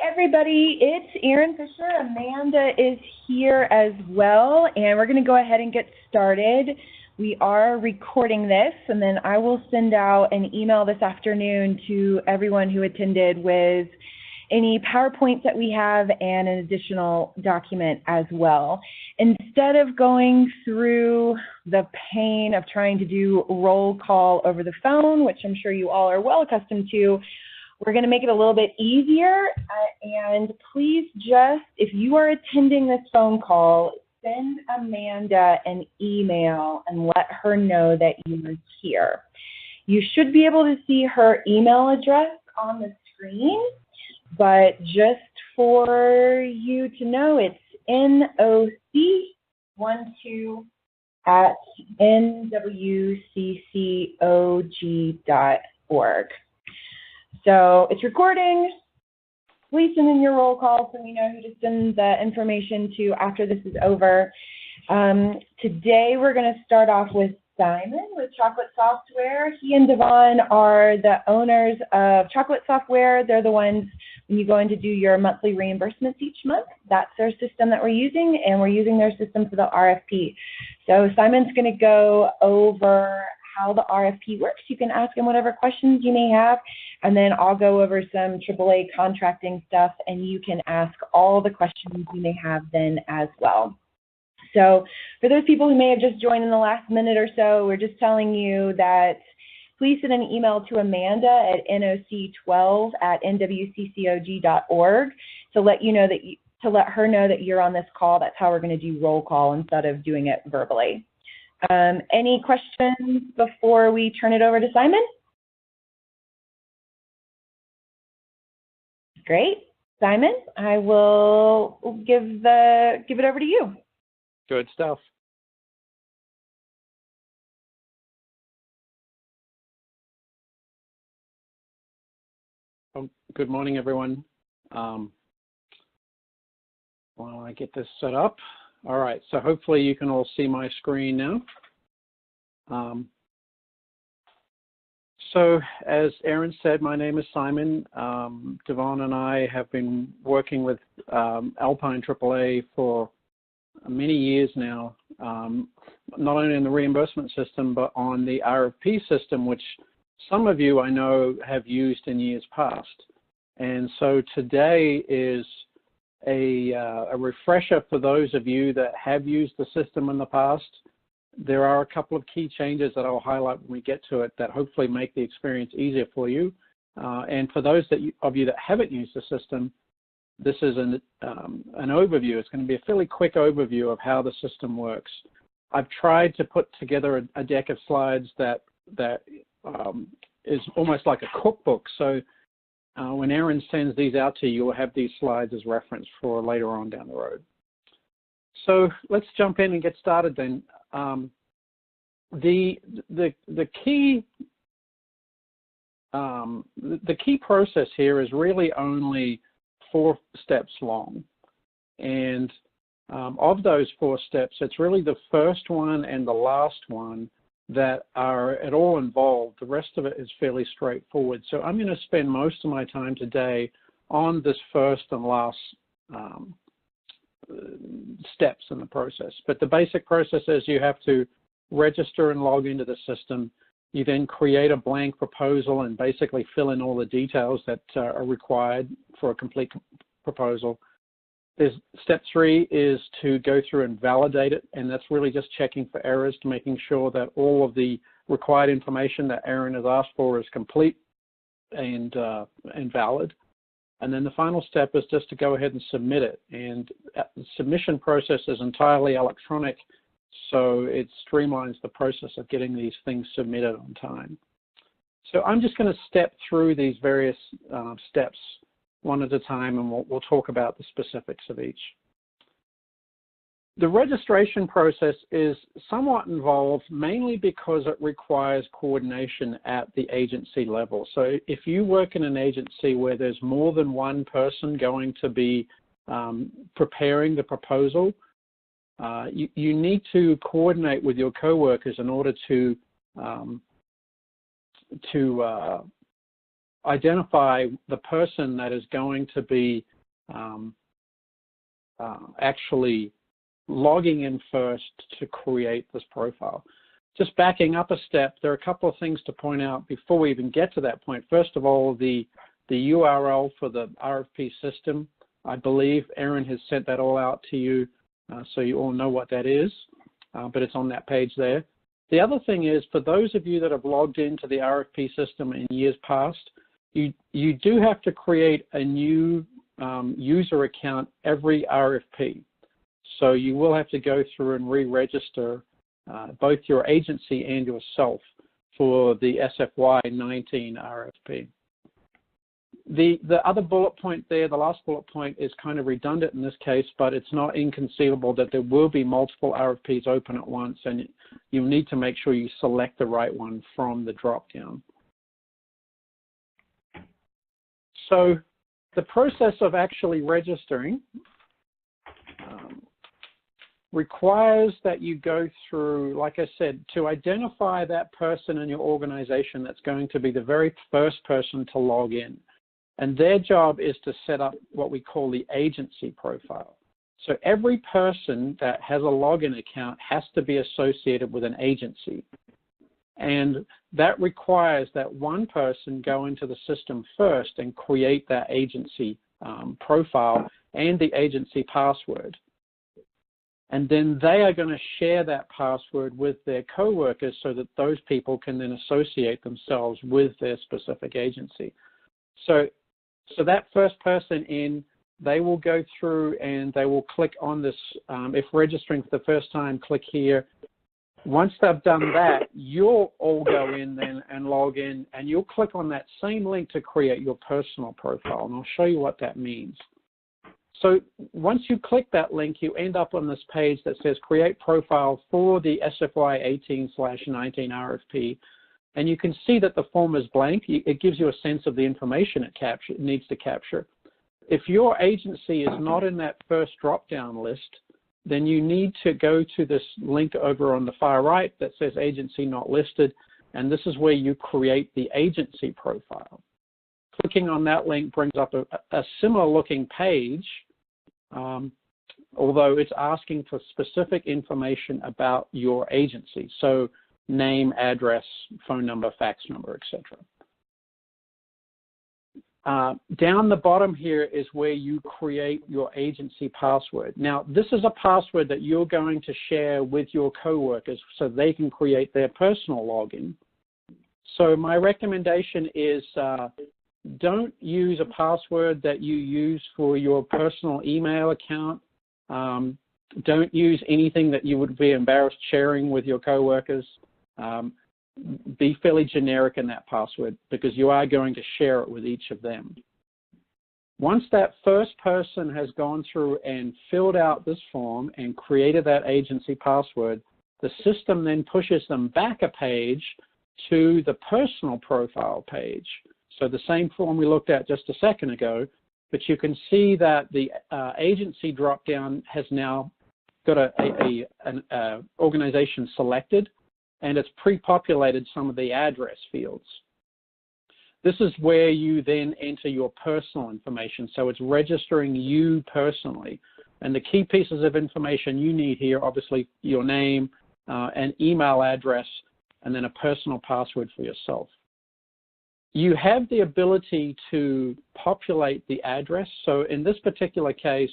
everybody, it's Erin Fisher. Amanda is here as well, and we're going to go ahead and get started. We are recording this, and then I will send out an email this afternoon to everyone who attended with any PowerPoints that we have and an additional document as well. Instead of going through the pain of trying to do roll call over the phone, which I'm sure you all are well accustomed to, we're going to make it a little bit easier, and please just, if you are attending this phone call, send Amanda an email and let her know that you're here. You should be able to see her email address on the screen, but just for you to know, it's noc12@nwccog.org. So it's recording. Please send in your roll call so we know who to send the information to after this is over. Today we're going to start off with Simon with Chocolate Software. He and Devon are the owners of Chocolate Software. They're the ones, when you go in to do your monthly reimbursements each month, that's their system that we're using, and we're using their system for the RFP. So Simon's going to go over how the RFP works. You can ask him whatever questions you may have, and then I'll go over some AAA contracting stuff, and you can ask all the questions you may have then as well. So for those people who may have just joined in the last minute or so, we're just telling you that please send an email to Amanda at noc12@nwccog.org to let you know that to let her know that you're on this call. That's how we're going to do roll call instead of doing it verbally. Any questions before we turn it over to Simon? Great. Simon, I will give it over to you. Good stuff. Good morning, everyone. While I get this set up. All right, so hopefully you can all see my screen now. So as Erin said, my name is Simon. Devon and I have been working with Alpine AAA for many years now, not only in the reimbursement system, but on the RFP system, which some of you I know have used in years past. And so today is a refresher for those of you that have used the system in the past. There are a couple of key changes that I'll highlight when we get to it that hopefully make the experience easier for you. And for those of you that haven't used the system, this is an overview. It's going to be a fairly quick overview of how the system works. I've tried to put together a deck of slides that is almost like a cookbook. So when Erin sends these out to you, you'll have these slides as reference for later on down the road. So let's jump in and get started then. The key process here is really only 4 steps long, and of those 4 steps, it's really the first one and the last one that are at all involved. The rest of it is fairly straightforward. So I'm going to spend most of my time today on this first and last steps in the process. But the basic process is you have to register and log into the system. You then create a blank proposal and basically fill in all the details that are required for a complete proposal. Step 3 is to go through and validate it, and that's really just checking for errors to making sure that all of the required information that Erin has asked for is complete and valid. And then the final step is just to go ahead and submit it. And the submission process is entirely electronic, so it streamlines the process of getting these things submitted on time. So I'm just going to step through these various steps one at a time, and we'll talk about the specifics of each. The registration process is somewhat involved, mainly because it requires coordination at the agency level. So if you work in an agency where there's more than one person going to be preparing the proposal, you need to coordinate with your coworkers in order to identify the person that is going to be actually logging in first to create this profile. Just backing up a step, there are a couple of things to point out before we even get to that point. First of all, the URL for the RFP system, I believe Erin has sent that all out to you, so you all know what that is, but it's on that page there. The other thing is, for those of you that have logged into the RFP system in years past, you do have to create a new user account every RFP. So you will have to go through and re-register both your agency and yourself for the SFY19 RFP. The other bullet point there, the last bullet point, is kind of redundant in this case, but it's not inconceivable that there will be multiple RFPs open at once, and you need to make sure you select the right one from the drop-down. So the process of actually registering requires that you go through, like I said, to identify that person in your organization that's going to be the very first person to log in. And their job is to set up what we call the agency profile. So every person that has a login account has to be associated with an agency. And that requires that one person go into the system first and create that agency profile and the agency password. And then they are going to share that password with their coworkers so that those people can then associate themselves with their specific agency. So that first person in, they will go through and they will click on this. If registering for the first time, click here. Once they've done that, you'll all go in then and log in, and you'll click on that same link to create your personal profile. And I'll show you what that means. So once you click that link, you end up on this page that says create profile for the SFY 18/19 RFP. And you can see that the form is blank. It gives you a sense of the information it needs to capture. If your agency is not in that first drop-down list, then you need to go to this link over on the far right that says agency not listed, and this is where you create the agency profile. Clicking on that link brings up a similar looking page, although it's asking for specific information about your agency. So name, address, phone number, fax number, etc. Down the bottom here is where you create your agency password. Now, this is a password that you're going to share with your coworkers so they can create their personal login. So my recommendation is don't use a password that you use for your personal email account. Don't use anything that you would be embarrassed sharing with your coworkers. Be fairly generic in that password because you are going to share it with each of them. Once that first person has gone through and filled out this form and created that agency password, the system then pushes them back a page to the personal profile page. So the same form we looked at just a second ago, but you can see that the agency dropdown has now got an organization selected, and it's pre-populated some of the address fields. This is where you then enter your personal information. So it's registering you personally. And the key pieces of information you need here, obviously your name, an email address, and then a personal password for yourself. You have the ability to populate the address. So in this particular case,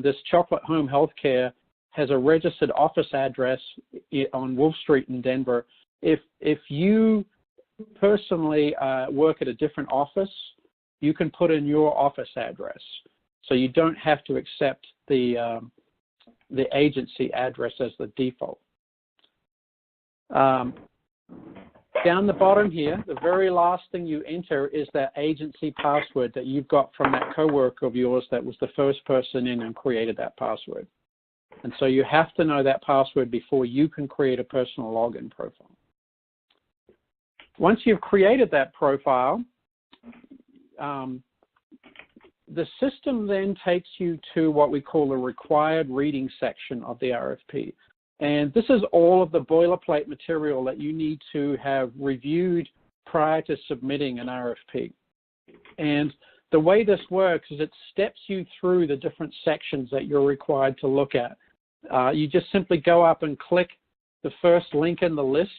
this Chocolate Home Healthcare has a registered office address on Wolf Street in Denver. If you personally work at a different office, you can put in your office address. So you don't have to accept the agency address as the default. Down the bottom here, the very last thing you enter is that agency password that you've got from that coworker of yours that was the first person in and created that password. And so you have to know that password before you can create a personal login profile. Once you've created that profile, the system then takes you to what we call the required reading section of the RFP. And this is all of the boilerplate material that you need to have reviewed prior to submitting an RFP. And the way this works is it steps you through the different sections that you're required to look at. You just simply go up and click the first link in the list,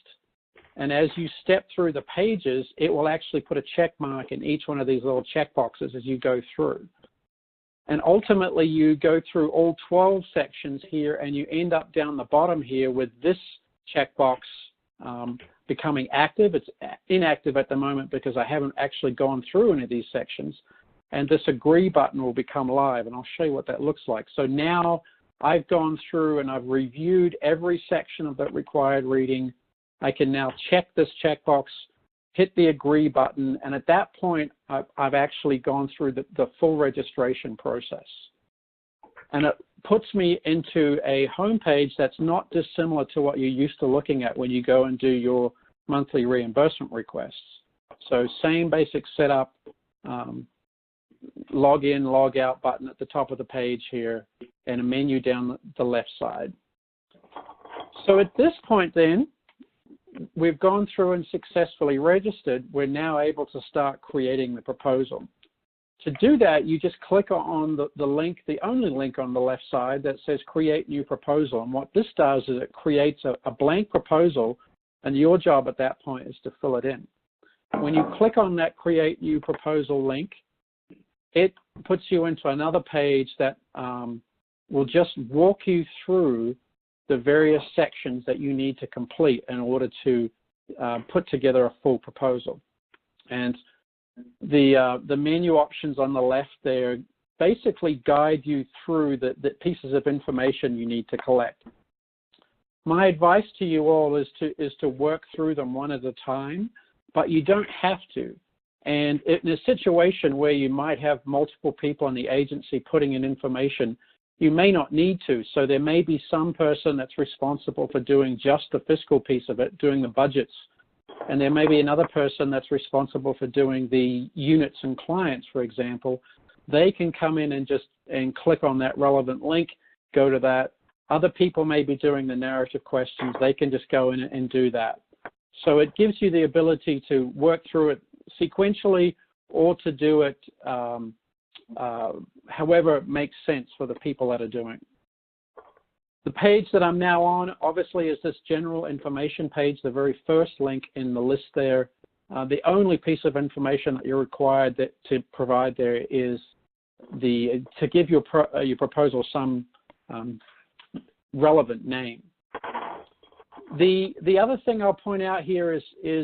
and as you step through the pages, it will actually put a check mark in each one of these little check boxes as you go through. And ultimately, you go through all 12 sections here, and you end up down the bottom here with this checkbox becoming active. It's inactive at the moment because I haven't actually gone through any of these sections. And this agree button will become live, and I'll show you what that looks like. So now I've gone through and I've reviewed every section of that required reading. I can now check this checkbox, hit the agree button, and at that point, I've actually gone through the full registration process. And it puts me into a home page that's not dissimilar to what you're used to looking at when you go and do your monthly reimbursement requests. So same basic setup, log in, log out button at the top of the page here, and a menu down the left side. So at this point then, we've gone through and successfully registered. We're now able to start creating the proposal. To do that, you just click on the link, the only link on the left side that says Create New Proposal. And what this does is it creates a blank proposal, and your job at that point is to fill it in. When you click on that Create New Proposal link, it puts you into another page that will just walk you through the various sections that you need to complete in order to put together a full proposal. And the menu options on the left there basically guide you through the pieces of information you need to collect. My advice to you all is to work through them one at a time, but you don't have to. And in a situation where you might have multiple people in the agency putting in information, you may not need to. So there may be some person that's responsible for doing just the fiscal piece of it, doing the budgets. And there may be another person that's responsible for doing the units and clients, for example. They can come in and click on that relevant link, go to that. Other people may be doing the narrative questions. They can just go in and do that. So it gives you the ability to work through it sequentially or to do it however it makes sense for the people that are doing. The page that I'm now on, obviously, is this general information page, the very first link in the list there. The only piece of information that you're required to provide there is to give your proposal some relevant name. The other thing I'll point out here is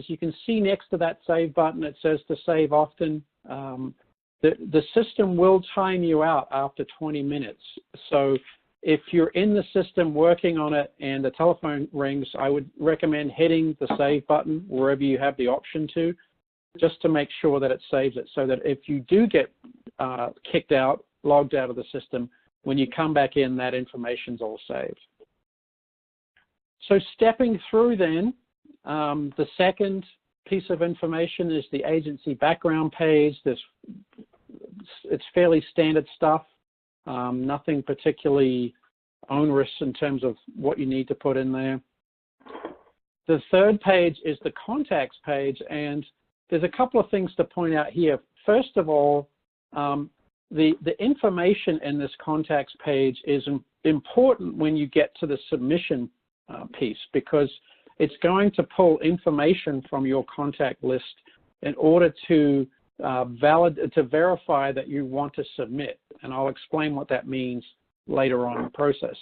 you can see next to that save button, it says to save often. The system will time you out after 20 minutes. So if you're in the system working on it and the telephone rings, I would recommend hitting the save button wherever you have the option to, just to make sure that it saves it, so that if you do get kicked out, logged out of the system, when you come back in, that information's all saved. So stepping through then, the second piece of information is the agency background page. It's fairly standard stuff, nothing particularly onerous in terms of what you need to put in there. The third page is the contacts page, and there's a couple of things to point out here. First of all, the information in this contacts page is important when you get to the submission piece, because it's going to pull information from your contact list in order to verify that you want to submit, and I'll explain what that means later on in the process.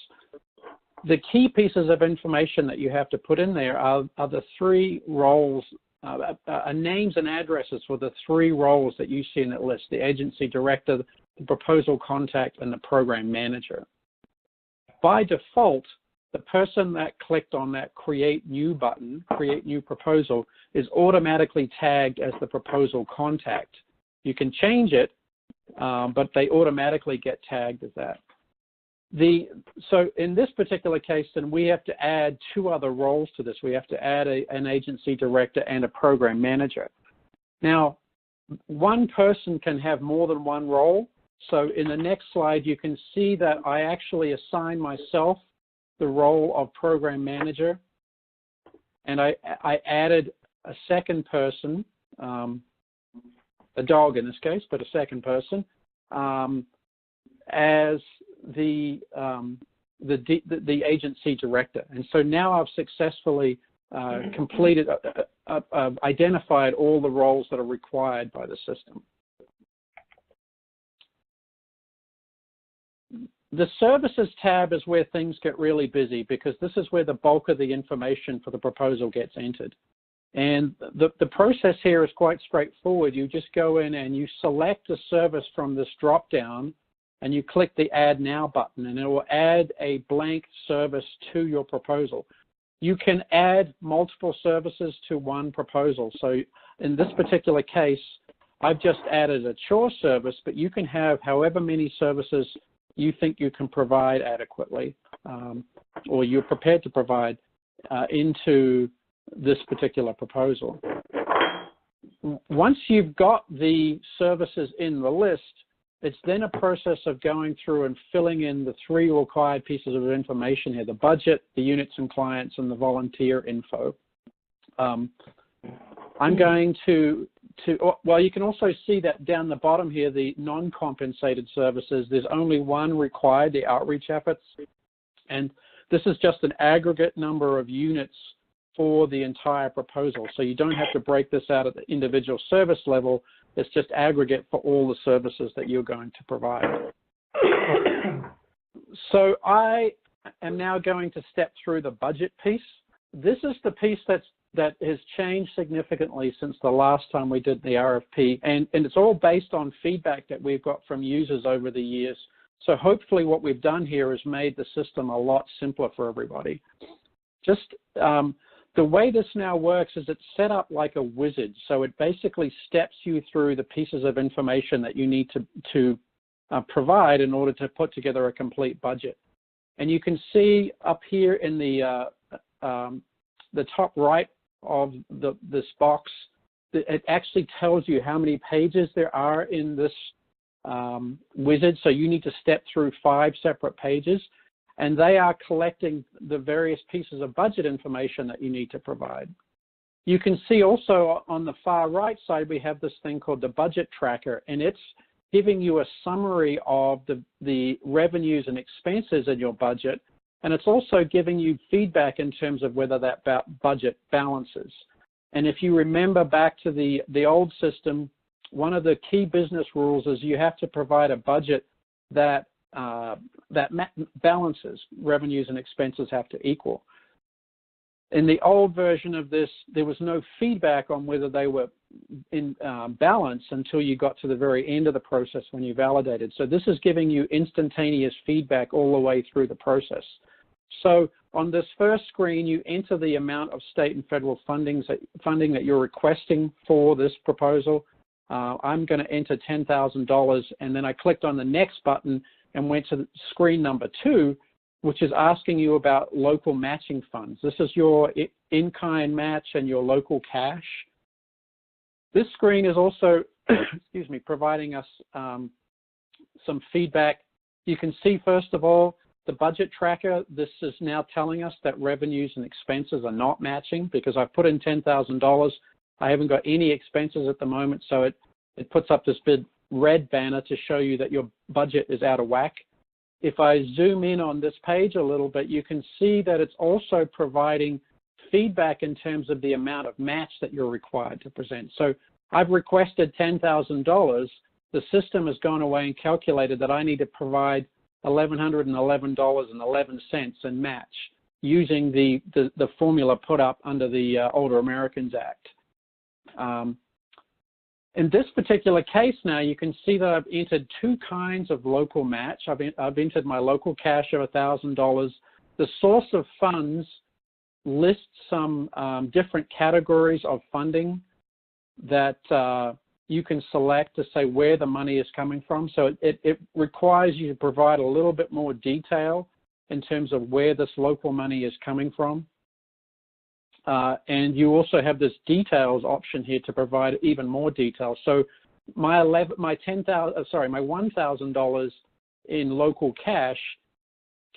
The key pieces of information that you have to put in there are the three roles, names and addresses for the three roles that you see in that list: the agency director, the proposal contact, and the program manager. By default, the person that clicked on that Create New button, Create New Proposal, is automatically tagged as the proposal contact. You can change it, but they automatically get tagged as that. So in this particular case, then we have to add two other roles to this. We have to add an agency director and a program manager. Now, one person can have more than one role. So in the next slide, you can see that I actually assign myself the role of program manager, and I added a second person a dog in this case, but a second person, as the agency director. And so now I've successfully completed, identified all the roles that are required by the system. The services tab is where things get really busy, because this is where the bulk of the information for the proposal gets entered. And the process here is quite straightforward. You just go in and you select a service from this drop-down, and you click the Add Now button, and it will add a blank service to your proposal. You can add multiple services to one proposal. So in this particular case, I've just added a chore service, but you can have however many services you think you can provide adequately, or you're prepared to provide into this particular proposal. Once you've got the services in the list, it's then a process of going through and filling in the 3 required pieces of information here: the budget, the units and clients, and the volunteer info. I'm going to, well, you can also see that down the bottom here, the non-compensated services, there's only one required, the outreach efforts. And this is just an aggregate number of units for the entire proposal. So you don't have to break this out at the individual service level. It's just aggregate for all the services that you're going to provide. So I am now going to step through the budget piece. This is the piece that has changed significantly since the last time we did the RFP, and it's all based on feedback that we've got from users over the years. So hopefully what we've done here is made the system a lot simpler for everybody. Just the way this now works is it's set up like a wizard. So it basically steps you through the pieces of information that you need to provide in order to put together a complete budget. And you can see up here in the top right of this box, it actually tells you how many pages there are in this wizard. So you need to step through 5 separate pages, and they are collecting the various pieces of budget information that you need to provide. You can see also on the far right side, we have this thing called the budget tracker, and it's giving you a summary of the revenues and expenses in your budget. And it's also giving you feedback in terms of whether that budget balances. And if you remember back to the old system, one of the key business rules is you have to provide a budget that balances. Revenues and expenses have to equal. In the old version of this, there was no feedback on whether they were in balance until you got to the very end of the process when you validated. So this is giving you instantaneous feedback all the way through the process. So on this first screen, you enter the amount of state and federal funding that you're requesting for this proposal. I'm going to enter $10,000, and then I clicked on the next button and went to screen number 2, which is asking you about local matching funds. This is your in-kind match and your local cash. This screen is also, excuse me, providing us some feedback. You can see, first of all, the budget tracker. This is now telling us that revenues and expenses are not matching because I've put in $10,000. I haven't got any expenses at the moment, so it puts up this big red banner to show you that your budget is out of whack. If I zoom in on this page a little bit, you can see that it's also providing feedback in terms of the amount of match that you're required to present. So I've requested $10,000. The system has gone away and calculated that I need to provide $1,111.11 in match using the formula put up under the Older Americans Act. In this particular case now, you can see that I've entered 2 kinds of local match. I've entered my local cash of $1,000. The source of funds lists some different categories of funding that you can select to say where the money is coming from. So it requires you to provide a little bit more detail in terms of where this local money is coming from. And you also have this details option here to provide even more detail. So my $1,000 in local cash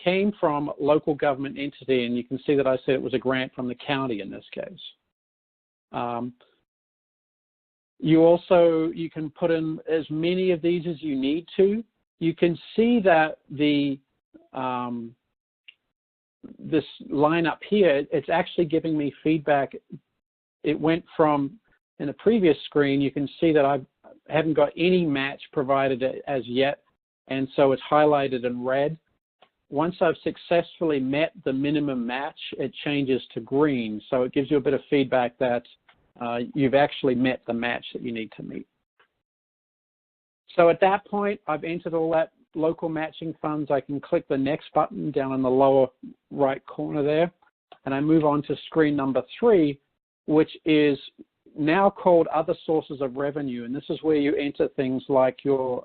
came from local government entity, and you can see that I said it was a grant from the county in this case. You can put in as many of these as you need to. You can see that this line up here, it's actually giving me feedback. It went from, in the previous screen, you can see that I haven't got any match provided as yet, and so it's highlighted in red. Once I've successfully met the minimum match, it changes to green, so it gives you a bit of feedback that you've actually met the match that you need to meet. So at that point, I've entered all that local matching funds. I can click the next button down in the lower right corner there, and I move on to screen number 3, which is now called Other Sources of Revenue, and this is where you enter things like your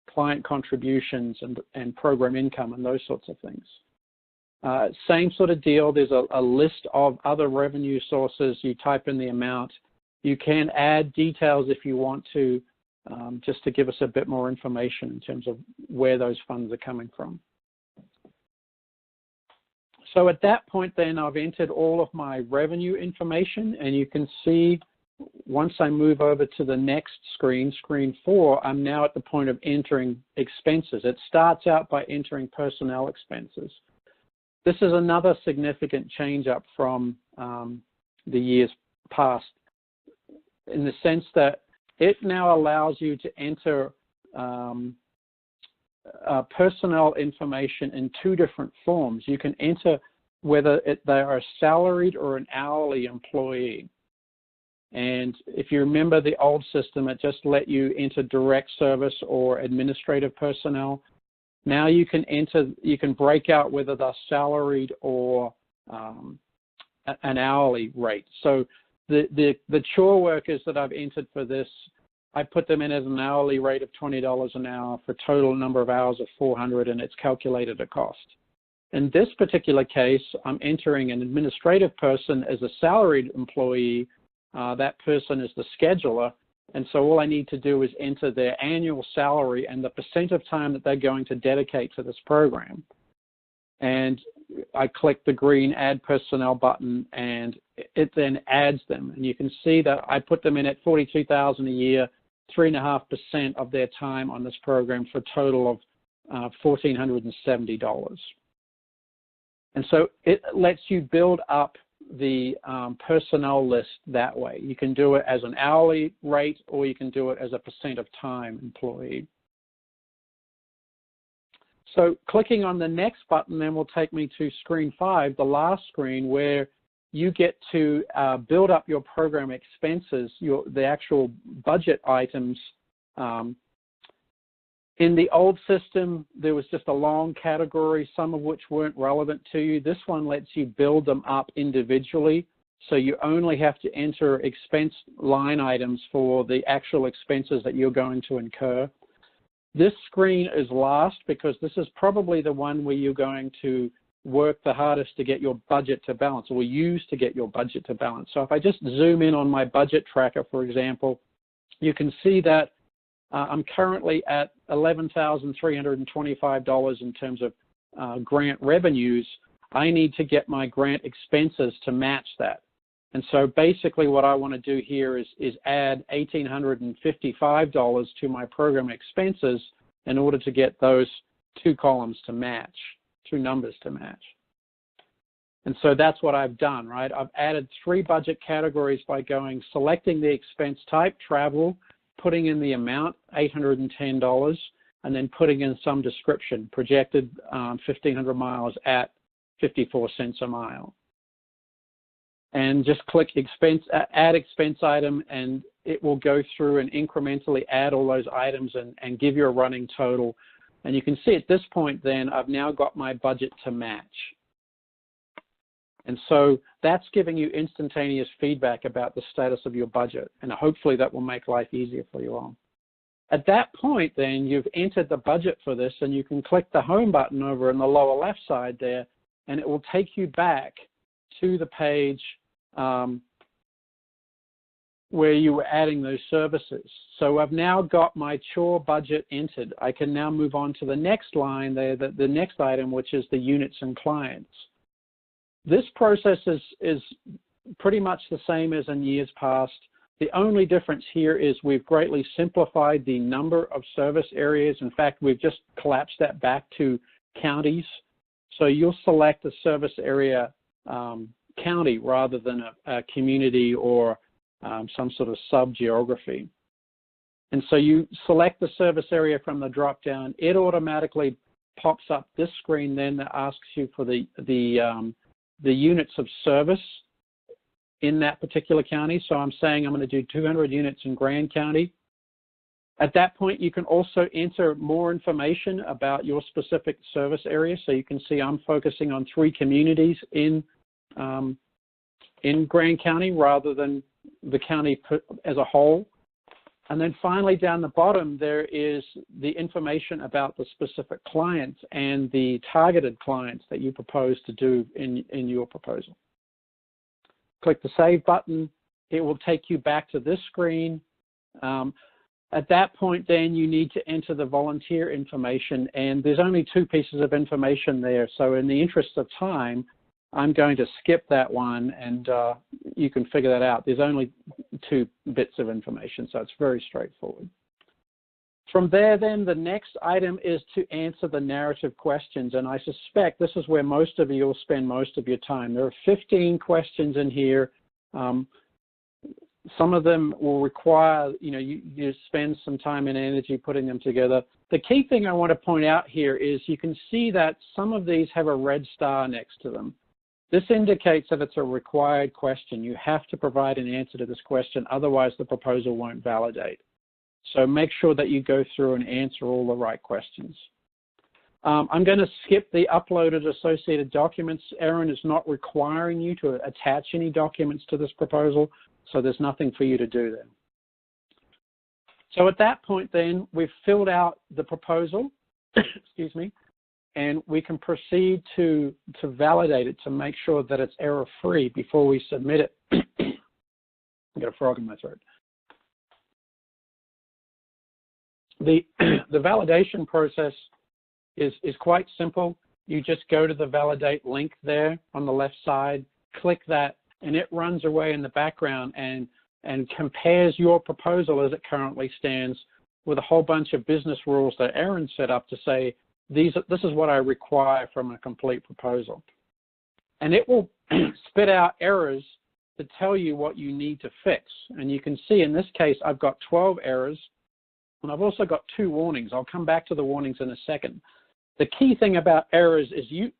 client contributions and program income and those sorts of things. Same sort of deal. There's a list of other revenue sources. You type in the amount. You can add details if you want to, just to give us a bit more information in terms of where those funds are coming from. So at that point then, I've entered all of my revenue information, and you can see once I move over to the next screen, screen 4, I'm now at the point of entering expenses. It starts out by entering personnel expenses. This is another significant change up from the years past, in the sense that it now allows you to enter personnel information in 2 different forms. You can enter whether they are a salaried or an hourly employee. And if you remember the old system, it just let you enter direct service or administrative personnel. Now you can break out whether they're salaried or an hourly rate. So the chore workers that I've entered for this, I put them in as an hourly rate of $20 an hour for total number of hours of 400, and it's calculated a cost. In this particular case, I'm entering an administrative person as a salaried employee. That person is the scheduler, and so all I need to do is enter their annual salary and the percent of time that they're going to dedicate to this program. And I click the green Add Personnel button, and it then adds them. And you can see that I put them in at $42,000 a year, 3.5% of their time on this program, for a total of $1,470. And so it lets you build up the personnel list that way. You can do it as an hourly rate, or you can do it as a percent of time employee. So clicking on the next button then will take me to screen 5, the last screen, where you get to build up your program expenses, the actual budget items. In the old system, there was just a long category, some of which weren't relevant to you. This one lets you build them up individually, so you only have to enter expense line items for the actual expenses that you're going to incur. This screen is last because this is probably the one where you're going to work the hardest to get your budget to balance, or use to get your budget to balance. So if I just zoom in on my budget tracker, for example, you can see that I'm currently at $11,325 in terms of grant revenues. I need to get my grant expenses to match that. And so basically what I want to do here is add $1,855 to my program expenses in order to get those 2 columns to match, 2 numbers to match. And so that's what I've done, right? I've added 3 budget categories by selecting the expense type, travel, putting in the amount, $810, and then putting in some description, projected 1,500 miles at 54 cents a mile. And just click add expense item, and it will go through and incrementally add all those items and give you a running total. And you can see at this point then, I've now got my budget to match. And so that's giving you instantaneous feedback about the status of your budget, and hopefully that will make life easier for you all. At that point then, you've entered the budget for this, and you can click the home button over in the lower left side there, and it will take you back to the page where you were adding those services. So I've now got my chore budget entered. I can now move on to the next line there, the next item, which is the units and clients. This process is pretty much the same as in years past. The only difference here is we've greatly simplified the number of service areas. In fact, we've just collapsed that back to counties. So you'll select a service area county rather than a community or some sort of sub-geography. And so you select the service area from the drop-down. It automatically pops up this screen then that asks you for the units of service in that particular county. So I'm saying I'm going to do 200 units in Grand County. At that point, you can also enter more information about your specific service area. So you can see I'm focusing on 3 communities in Grand County rather than the county as a whole. And then finally, down the bottom, there is the information about the specific clients and the targeted clients that you propose to do in your proposal. Click the Save button. It will take you back to this screen. At that point, then, you need to enter the volunteer information, and there's only 2 pieces of information there. So in the interest of time, I'm going to skip that one, and you can figure that out. There's only 2 bits of information, so it's very straightforward. From there, then, the next item is to answer the narrative questions, and I suspect this is where most of you will spend most of your time. There are 15 questions in here. Some of them will require, you spend some time and energy putting them together. The key thing I want to point out here is you can see that some of these have a red star next to them. This indicates that it's a required question. You have to provide an answer to this question, otherwise the proposal won't validate. So make sure that you go through and answer all the right questions. I'm going to skip the uploaded associated documents. Erin is not requiring you to attach any documents to this proposal, so there's nothing for you to do then. So at that point then, we've filled out the proposal, excuse me, and we can proceed to validate it to make sure that it's error-free before we submit it. I've got a frog in my throat. The validation process is quite simple. You just go to the validate link there on the left side, click that, and it runs away in the background and compares your proposal as it currently stands with a whole bunch of business rules that Erin set up to say, this is what I require from a complete proposal. And it will spit out errors to tell you what you need to fix. And you can see in this case, I've got 12 errors, and I've also got 2 warnings. I'll come back to the warnings in a second. The key thing about errors is you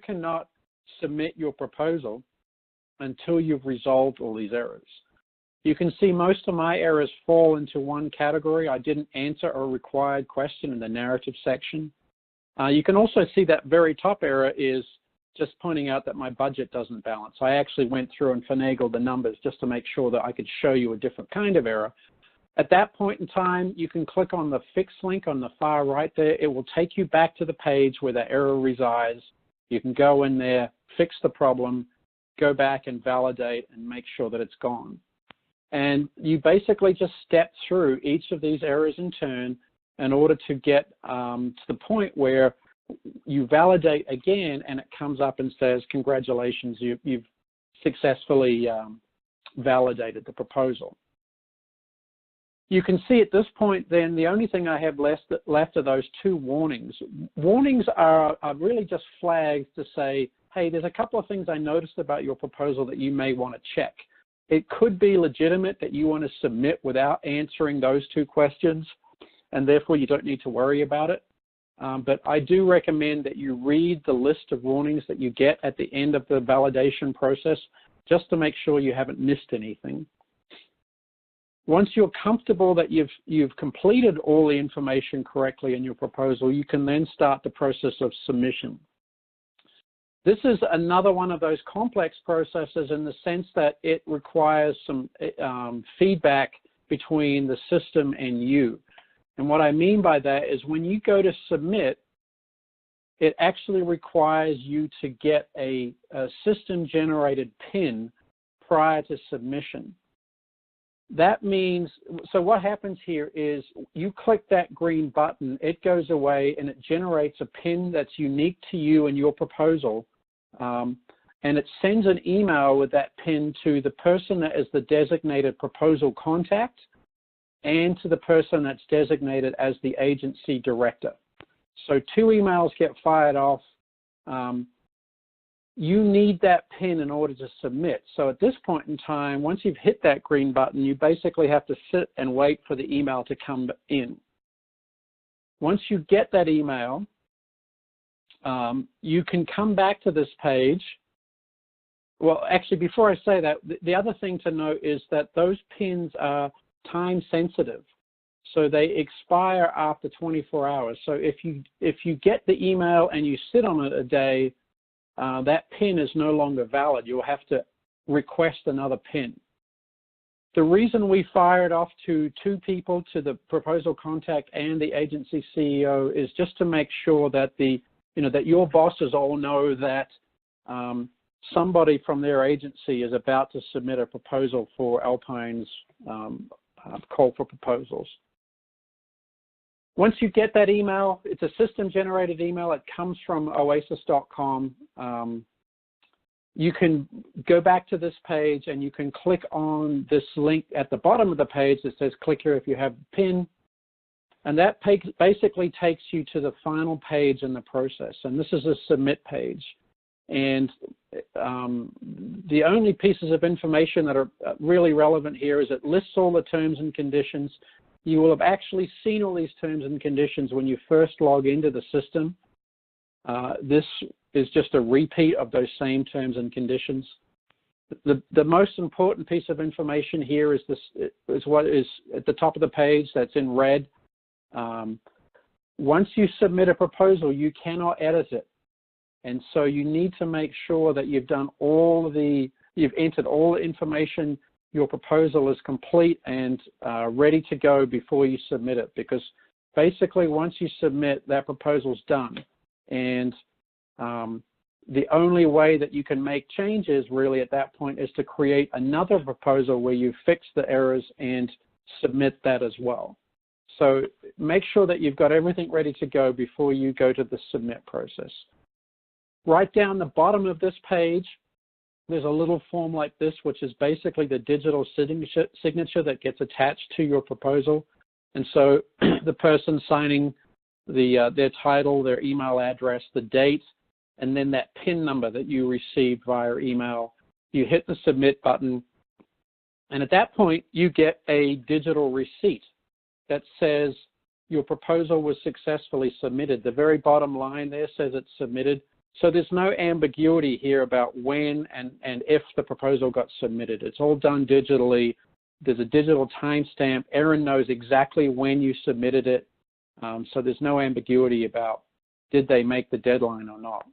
cannot submit your proposal until you've resolved all these errors. You can see most of my errors fall into one category. I didn't answer a required question in the narrative section. You can also see that very top error is just pointing out that my budget doesn't balance. I actually went through and finagled the numbers just to make sure that I could show you a different kind of error. At that point in time, you can click on the Fix link on the far right there. It will take you back to the page where the error resides. You can go in there, fix the problem, go back and validate and make sure that it's gone. And you basically just step through each of these errors in turn in order to get to the point where you validate again and it comes up and says, congratulations, you've successfully validated the proposal. You can see at this point then the only thing I have left are those 2 warnings. Warnings are really just flags to say, hey, there's a couple of things I noticed about your proposal that you may want to check. It could be legitimate that you want to submit without answering those 2 questions, and therefore you don't need to worry about it. But I do recommend that you read the list of warnings that you get at the end of the validation process just to make sure you haven't missed anything. Once you're comfortable that you've completed all the information correctly in your proposal, you can then start the process of submission. This is another one of those complex processes in the sense that it requires some feedback between the system and you. And what I mean by that is when you go to submit, it actually requires you to get a system-generated PIN prior to submission. That means, so what happens here is you click that green button, it goes away and it generates a PIN that's unique to you and your proposal. and it sends an email with that PIN to the person that is the designated proposal contact and to the person that's designated as the agency director. So 2 emails get fired off. You need that PIN in order to submit. So at this point in time, once you've hit that green button, you basically have to sit and wait for the email to come in. Once you get that email, you can come back to this page. Well, actually, before I say that, the other thing to note is that those PINs are time sensitive. So they expire after 24 hours. So if you get the email and you sit on it a day, that PIN is no longer valid. You'll have to request another PIN. The reason we fired off to 2 people, to the proposal contact and the agency CEO, is just to make sure that that your bosses all know that somebody from their agency is about to submit a proposal for Alpine's call for proposals. Once you get that email, it's a system-generated email. It comes from oasis.com. You can go back to this page and you can click on this link at the bottom of the page that says click here if you have the PIN. And that basically takes you to the final page in the process. And this is a submit page. And the only pieces of information that are really relevant here is it lists all the terms and conditions. You will have actually seen all these terms and conditions when you first log into the system. This is just a repeat of those same terms and conditions. The most important piece of information here is what is at the top of the page that's in red. Once you submit a proposal, you cannot edit it. And so you need to make sure that you've entered all the information. Your proposal is complete and ready to go before you submit it, because basically once you submit, that proposal's done. And the only way that you can make changes really at that point is to create another proposal where you fix the errors and submit that as well. So make sure that you've got everything ready to go before you go to the submit process. Right down the bottom of this page, there's a little form like this, which is basically the digital signature that gets attached to your proposal. And so the person signing their title, their email address, the date, and then that PIN number that you received via email, you hit the submit button. And at that point, you get a digital receipt that says your proposal was successfully submitted. The very bottom line there says it's submitted. So there's no ambiguity here about when and if the proposal got submitted. It's all done digitally. There's a digital timestamp. Erin knows exactly when you submitted it. So there's no ambiguity about did they make the deadline or not.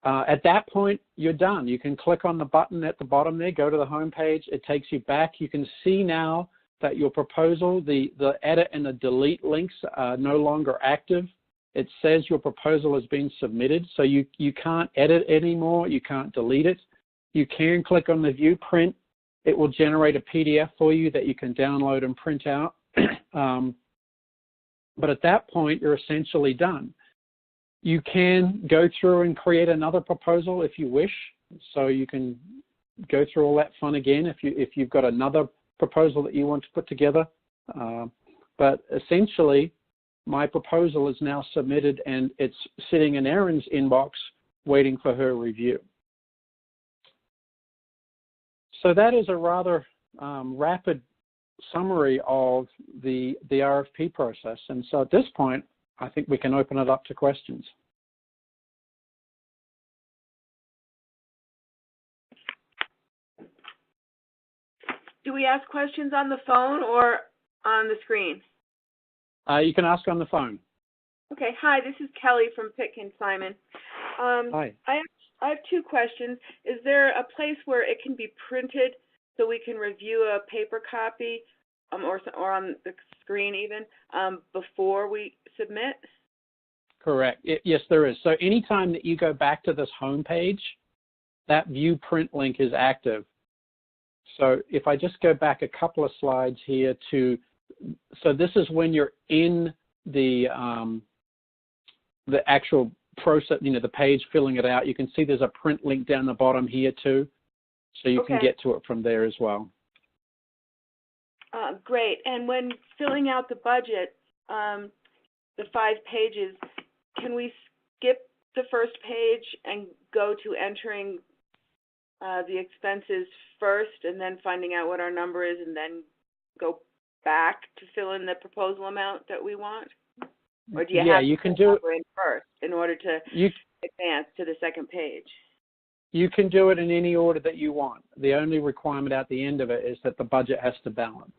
At that point, you're done. You can click on the button at the bottom there, go to the home page. It takes you back. You can see now that your proposal, the edit and the delete links are no longer active. It says your proposal has been submitted, so you can't edit anymore, you can't delete it. You can click on the view print. It will generate a PDF for you that you can download and print out. But at that point, you're essentially done. You can go through and create another proposal if you wish. So you can go through all that fun again if you've got another proposal that you want to put together. But essentially, my proposal is now submitted and it's sitting in Erin's inbox waiting for her review. So that is a rather rapid summary of the RFP process. And so at this point, I think we can open it up to questions. Do we ask questions on the phone or on the screen? You can ask on the phone. Okay. Hi, this is Kelly from Pitkin Simon. Hi. I have 2 questions. Is there a place where it can be printed so we can review a paper copy or on the screen even before we submit? Correct. Yes, there is. So anytime that you go back to this home page, that view print link is active. So if I just go back a couple of slides here so this is when you're in the actual process, the page, filling it out. You can see there's a print link down the bottom here too, so you can get to it from there as well. Great. And when filling out the budget, the 5 pages, can we skip the first page and go to entering the expenses first and then finding out what our number is and then go back to fill in the proposal amount that we want? Or do you have you to can do it in first in order to advance to the second page? You can do it in any order that you want. The only requirement at the end of it is that the budget has to balance.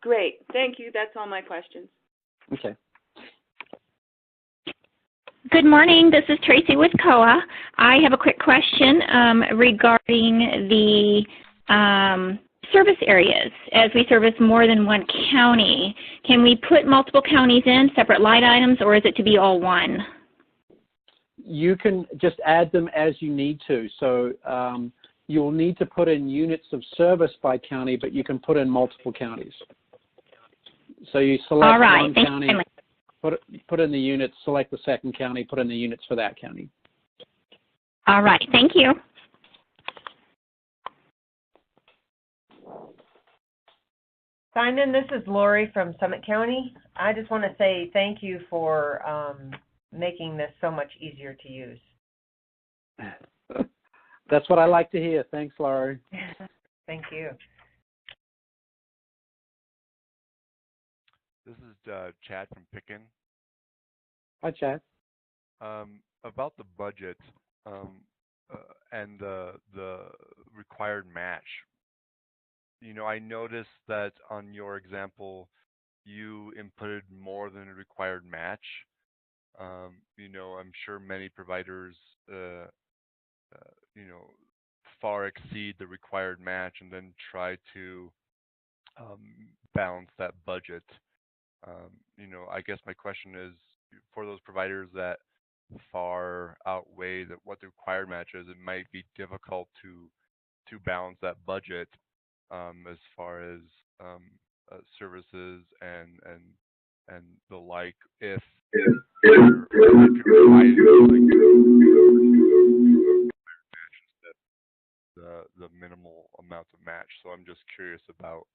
Great. Thank you. That's all my questions. Okay. Good morning. This is Tracy with COA. I have a quick question regarding the service areas. As we service more than one county, can we put multiple counties in, separate line items, or is it to be all one? You can just add them as you need to. So you'll need to put in units of service by county, but you can put in multiple counties. So you select one county, put in the units, select the second county, put in the units for that county. All right. Thank you. Simon, this is Lori from Summit County. I just want to say thank you for making this so much easier to use. That's what I like to hear. Thanks, Laurie. Thank you. This is Chad from Picken. Hi, Chad. About the budget and the required match. I noticed that on your example, you inputted more than a required match. I'm sure many providers, far exceed the required match and then try to balance that budget. I guess my question is, for those providers that far outweigh what the required match is, it might be difficult to balance that budget as far as services and the like, if the minimal amount of match. So I'm just curious about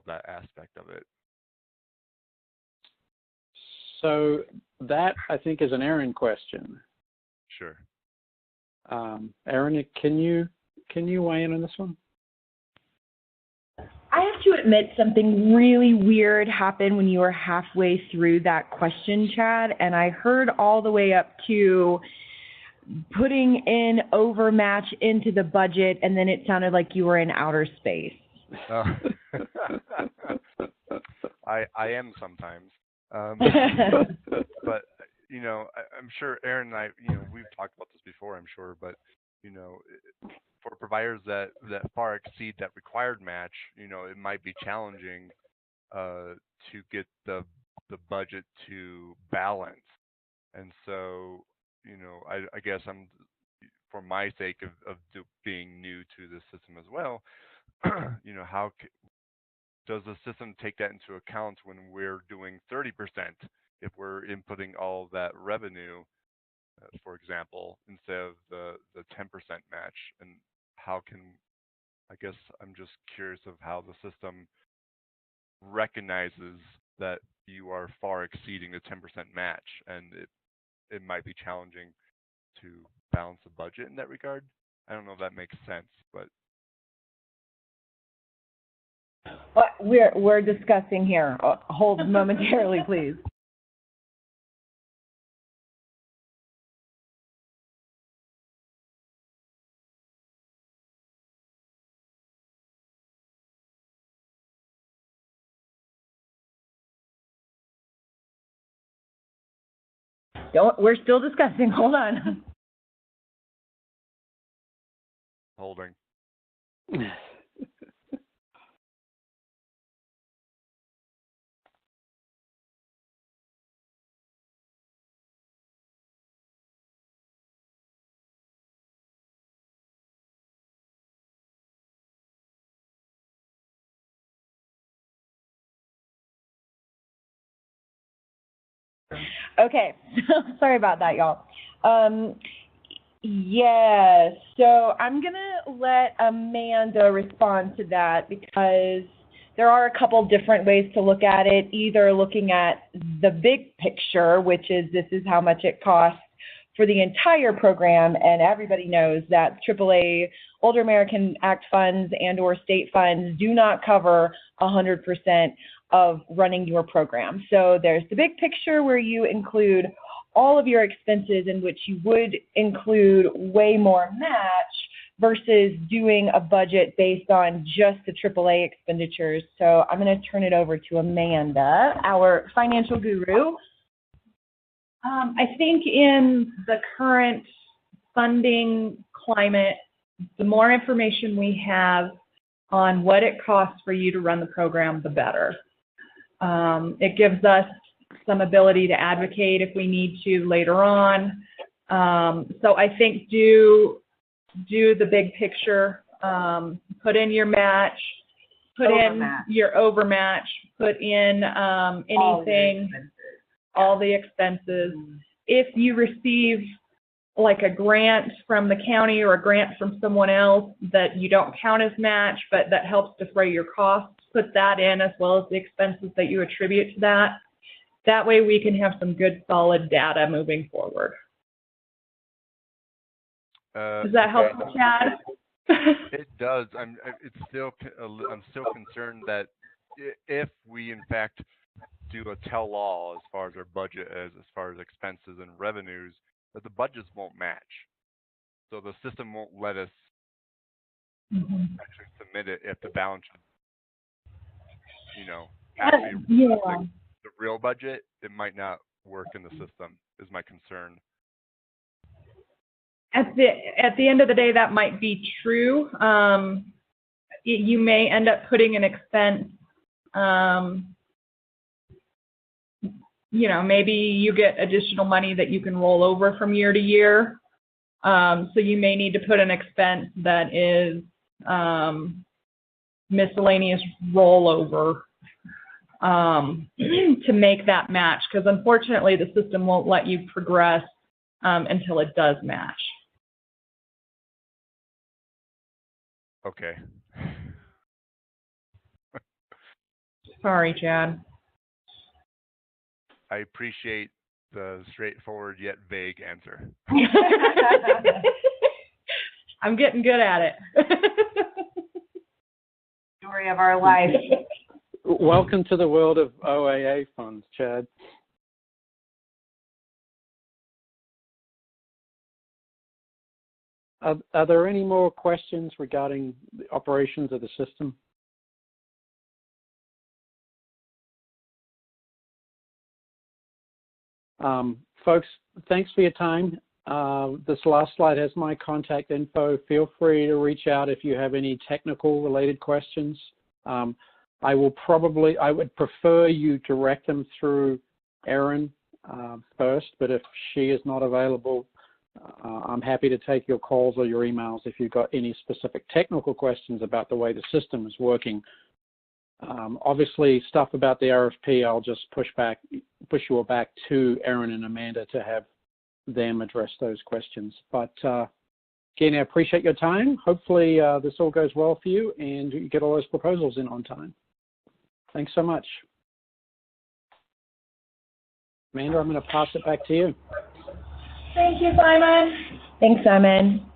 that aspect of it. So that, I think, is an Aaron question. Sure. Aaron, can you weigh in on this one? I have to admit something really weird happened when you were halfway through that question, Chad, and I heard all the way up to putting in overmatch into the budget, and then it sounded like you were in outer space. I am sometimes. But, I'm sure Aaron and I, we've talked about this before, I'm sure, but, for providers that far exceed that required match, it might be challenging to get the budget to balance. And so, I guess I'm, for my sake of being new to the system as well, how does the system take that into account when we're doing 30%? If we're inputting all of that revenue, for example, instead of the 10% match, and how can, I guess I'm just curious of how the system recognizes that you are far exceeding the 10% match, and it might be challenging to balance the budget in that regard. I don't know if that makes sense, but. We're discussing here. Hold momentarily, please. We're still discussing. Hold on. Holding. Okay, sorry about that, y'all. Yeah, so I'm going to let Amanda respond to that because there are a couple different ways to look at it, either looking at the big picture, which is this is how much it costs for the entire program, and everybody knows that AAA Older American Act funds and or state funds do not cover 100% of running your program. So there's the big picture where you include all of your expenses, in which you would include way more match versus doing a budget based on just the AAA expenditures. So I'm going to turn it over to Amanda, our financial guru. I think in the current funding climate, the more information we have on what it costs for you to run the program, the better. It gives us some ability to advocate if we need to later on. So I think do the big picture, put in your match, put in your overmatch, put in anything, all the expenses. If you receive like a grant from the county or a grant from someone else that you don't count as match, but that helps defray your costs, put that in as well as the expenses that you attribute to that. That way we can have some good solid data moving forward. Does that help, Chad? It does. I'm still concerned that if we in fact do a tell-all as far as our budget as far as expenses and revenues, that the budgets won't match. So the system won't let us actually submit it if the balance, actually the real budget, it might not work in the system, is my concern. At the end of the day, that might be true. You may end up putting an expense, maybe you get additional money that you can roll over from year to year. So you may need to put an expense that is miscellaneous rollover to make that match, because unfortunately the system won't let you progress until it does match. Okay. Sorry, Chad. I appreciate the straightforward yet vague answer. I'm getting good at it. Story of our life. Welcome to the world of OAA funds, Chad. Are there any more questions regarding the operations of the system? Folks, thanks for your time. This last slide has my contact info. Feel free to reach out if you have any technical related questions. I would prefer you direct them through Erin first, but if she is not available, I'm happy to take your calls or your emails if you've got any specific technical questions about the way the system is working. Obviously, stuff about the RFP, I'll just push you all back to Erin and Amanda to have them address those questions. But again, I appreciate your time. Hopefully this all goes well for you and you get all those proposals in on time. Thanks so much. Amanda, I'm going to pass it back to you. Thank you, Simon. Thanks, Simon.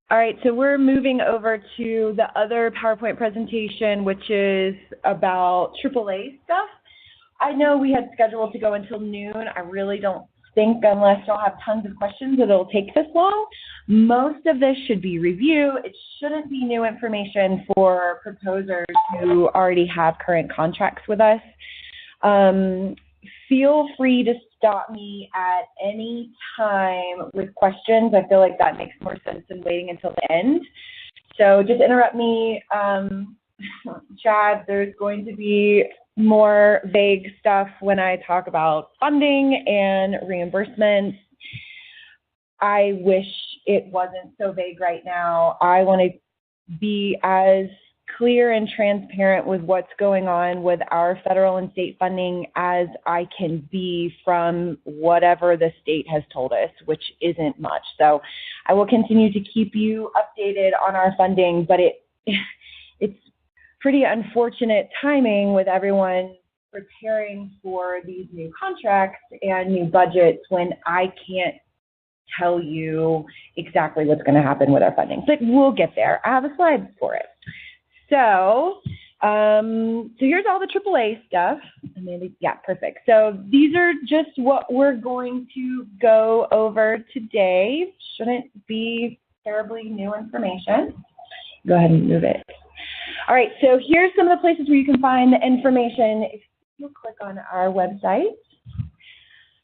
All right, so we're moving over to the other PowerPoint presentation, which is about AAA stuff. I know we had scheduled to go until noon. I really don't think, unless y'all have tons of questions, that it'll take this long. Most of this should be review. It shouldn't be new information for proposers who already have current contracts with us. Feel free to stop me at any time with questions. I feel like that makes more sense than waiting until the end. So just interrupt me. Chad, there's going to be more vague stuff when I talk about funding and reimbursements. I wish it wasn't so vague right now. I want to be as clear and transparent with what's going on with our federal and state funding as I can be from whatever the state has told us, which isn't much. So I will continue to keep you updated on our funding, but it's pretty unfortunate timing with everyone preparing for these new contracts and new budgets when I can't tell you exactly what's going to happen with our funding. But we'll get there. I have a slide for it. So, here's all the AAA stuff. Yeah, perfect. So these are just what we're going to go over today. Shouldn't be terribly new information. Go ahead and move it. All right, so here's some of the places where you can find the information. If you click on our website.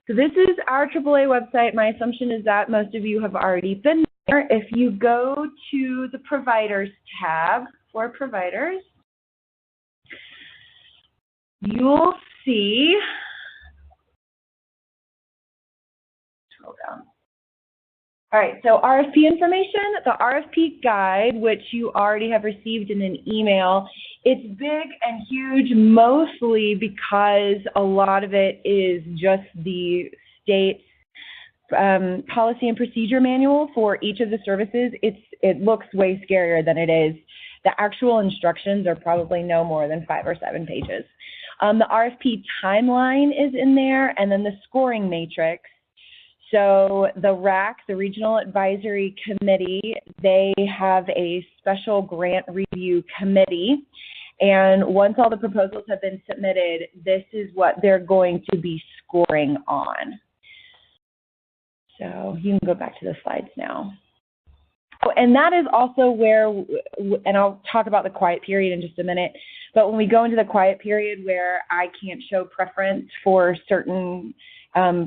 So this is our AAA website. My assumption is that most of you have already been there. If you go to the Providers tab for providers, you'll see, scroll down. All right, so RFP information, the RFP guide, which you already have received in an email, it's big and huge mostly because a lot of it is just the state's policy and procedure manual for each of the services. It looks way scarier than it is. The actual instructions are probably no more than 5 or 7 pages. The RFP timeline is in there, and then the scoring matrix. So the RAC, the Regional Advisory Committee, they have a special grant review committee. And once all the proposals have been submitted, this is what they're going to be scoring on. So you can go back to the slides now. Oh, and that is also where, and I'll talk about the quiet period in just a minute, but when we go into the quiet period where I can't show preference for certain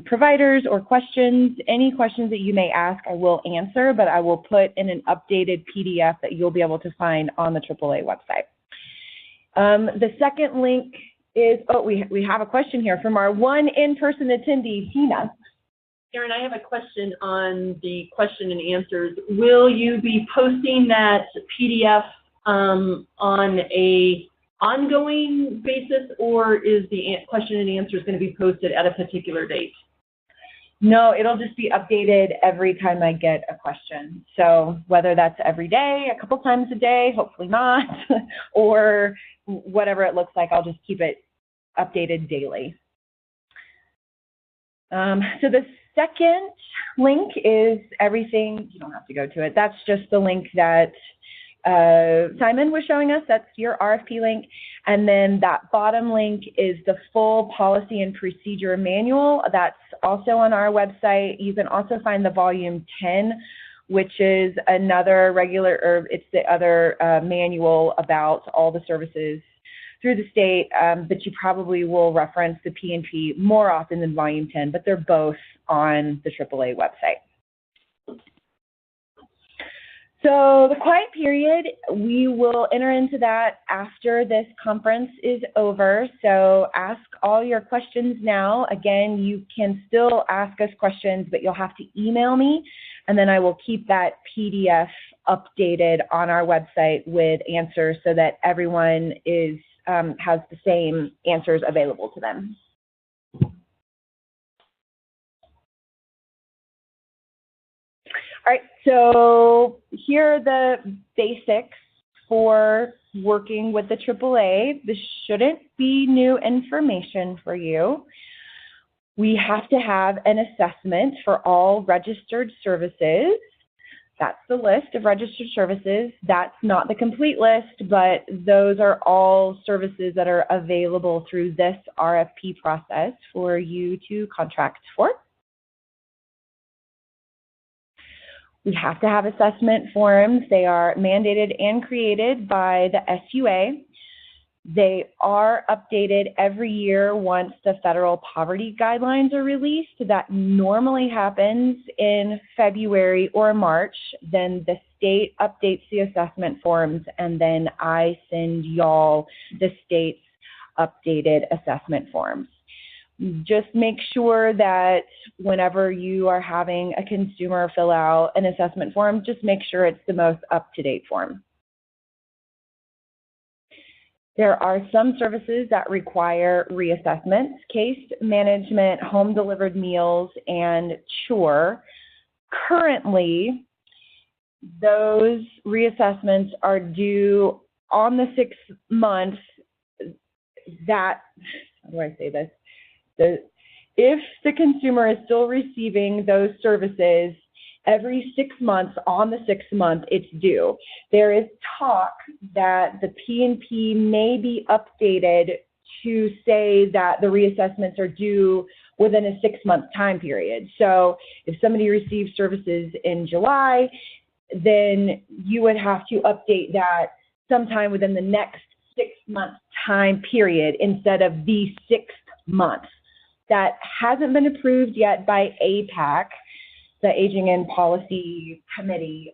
providers or questions, any questions that you may ask, I will answer, but I will put in an updated PDF that you'll be able to find on the AAA website. The second link is, we have a question here from our one in-person attendee, Tina. Erin, I have a question on the question and answers. Will you be posting that PDF on a ongoing basis, or is the question and answers going to be posted at a particular date? No, it'll just be updated every time I get a question. So whether that's every day, a couple times a day, hopefully not, or whatever it looks like, I'll just keep it updated daily. So the second link is everything. You don't have to go to it. That's just the link that Simon was showing us. That's your RFP link. And then that bottom link is the full policy and procedure manual. That's also on our website. You can also find the volume 10, which is another it's the other manual about all the services through the state, but you probably will reference the P&P more often than volume 10, but they're both on the AAA website. So the quiet period, we will enter into that after this conference is over. So ask all your questions now. Again, you can still ask us questions, but you'll have to email me, and then I will keep that PDF updated on our website with answers so that everyone has the same answers available to them. All right, so here are the basics for working with the AAA. This shouldn't be new information for you. We have to have an assessment for all registered services. That's the list of registered services. That's not the complete list, but those are all services that are available through this RFP process for you to contract for. We have to have assessment forms. They are mandated and created by the SUA. They are updated every year once the federal poverty guidelines are released. That normally happens in February or March. Then the state updates the assessment forms, and then I send y'all the state's updated assessment forms. Just make sure that whenever you are having a consumer fill out an assessment form, just make sure it's the most up-to-date form. There are some services that require reassessments, case management, home delivered meals, and chore. Currently, those reassessments are due on the 6 months that, how do I say this? If the consumer is still receiving those services, every 6 months, on the 6th month, it's due. There is talk that the P&P may be updated to say that the reassessments are due within a 6-month time period. So if somebody receives services in July, then you would have to update that sometime within the next 6-month time period instead of the 6th month. That hasn't been approved yet by APAC, the Aging and Policy Committee.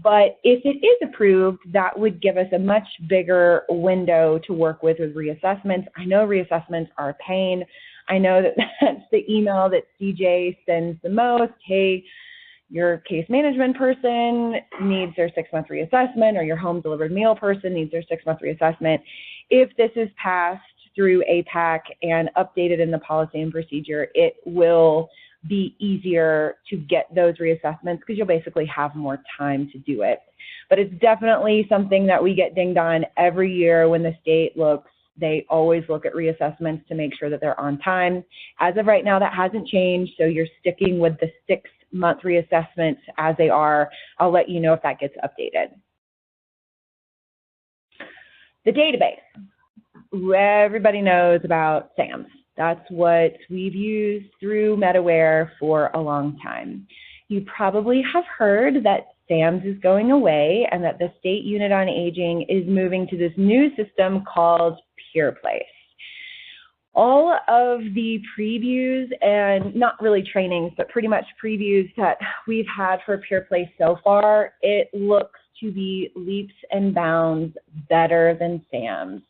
But if it is approved, that would give us a much bigger window to work with reassessments. I know reassessments are a pain. I know that that's the email that CJ sends the most. Hey, your case management person needs their 6-month reassessment, or your home delivered meal person needs their 6-month reassessment. If this is passed through APAC and updated in the policy and procedure, it will be easier to get those reassessments because you'll basically have more time to do it. But it's definitely something that we get dinged on every year when the state looks. They always look at reassessments to make sure that they're on time. As of right now, that hasn't changed, so you're sticking with the 6-month reassessments as they are. I'll let you know if that gets updated. The database. Everybody knows about SAMS. That's what we've used through MetaWare for a long time. You probably have heard that SAMS is going away and that the State Unit on Aging is moving to this new system called PurePlace. All of the previews, and not really trainings, but pretty much previews that we've had for PurePlace so far, it looks to be leaps and bounds better than SAMS.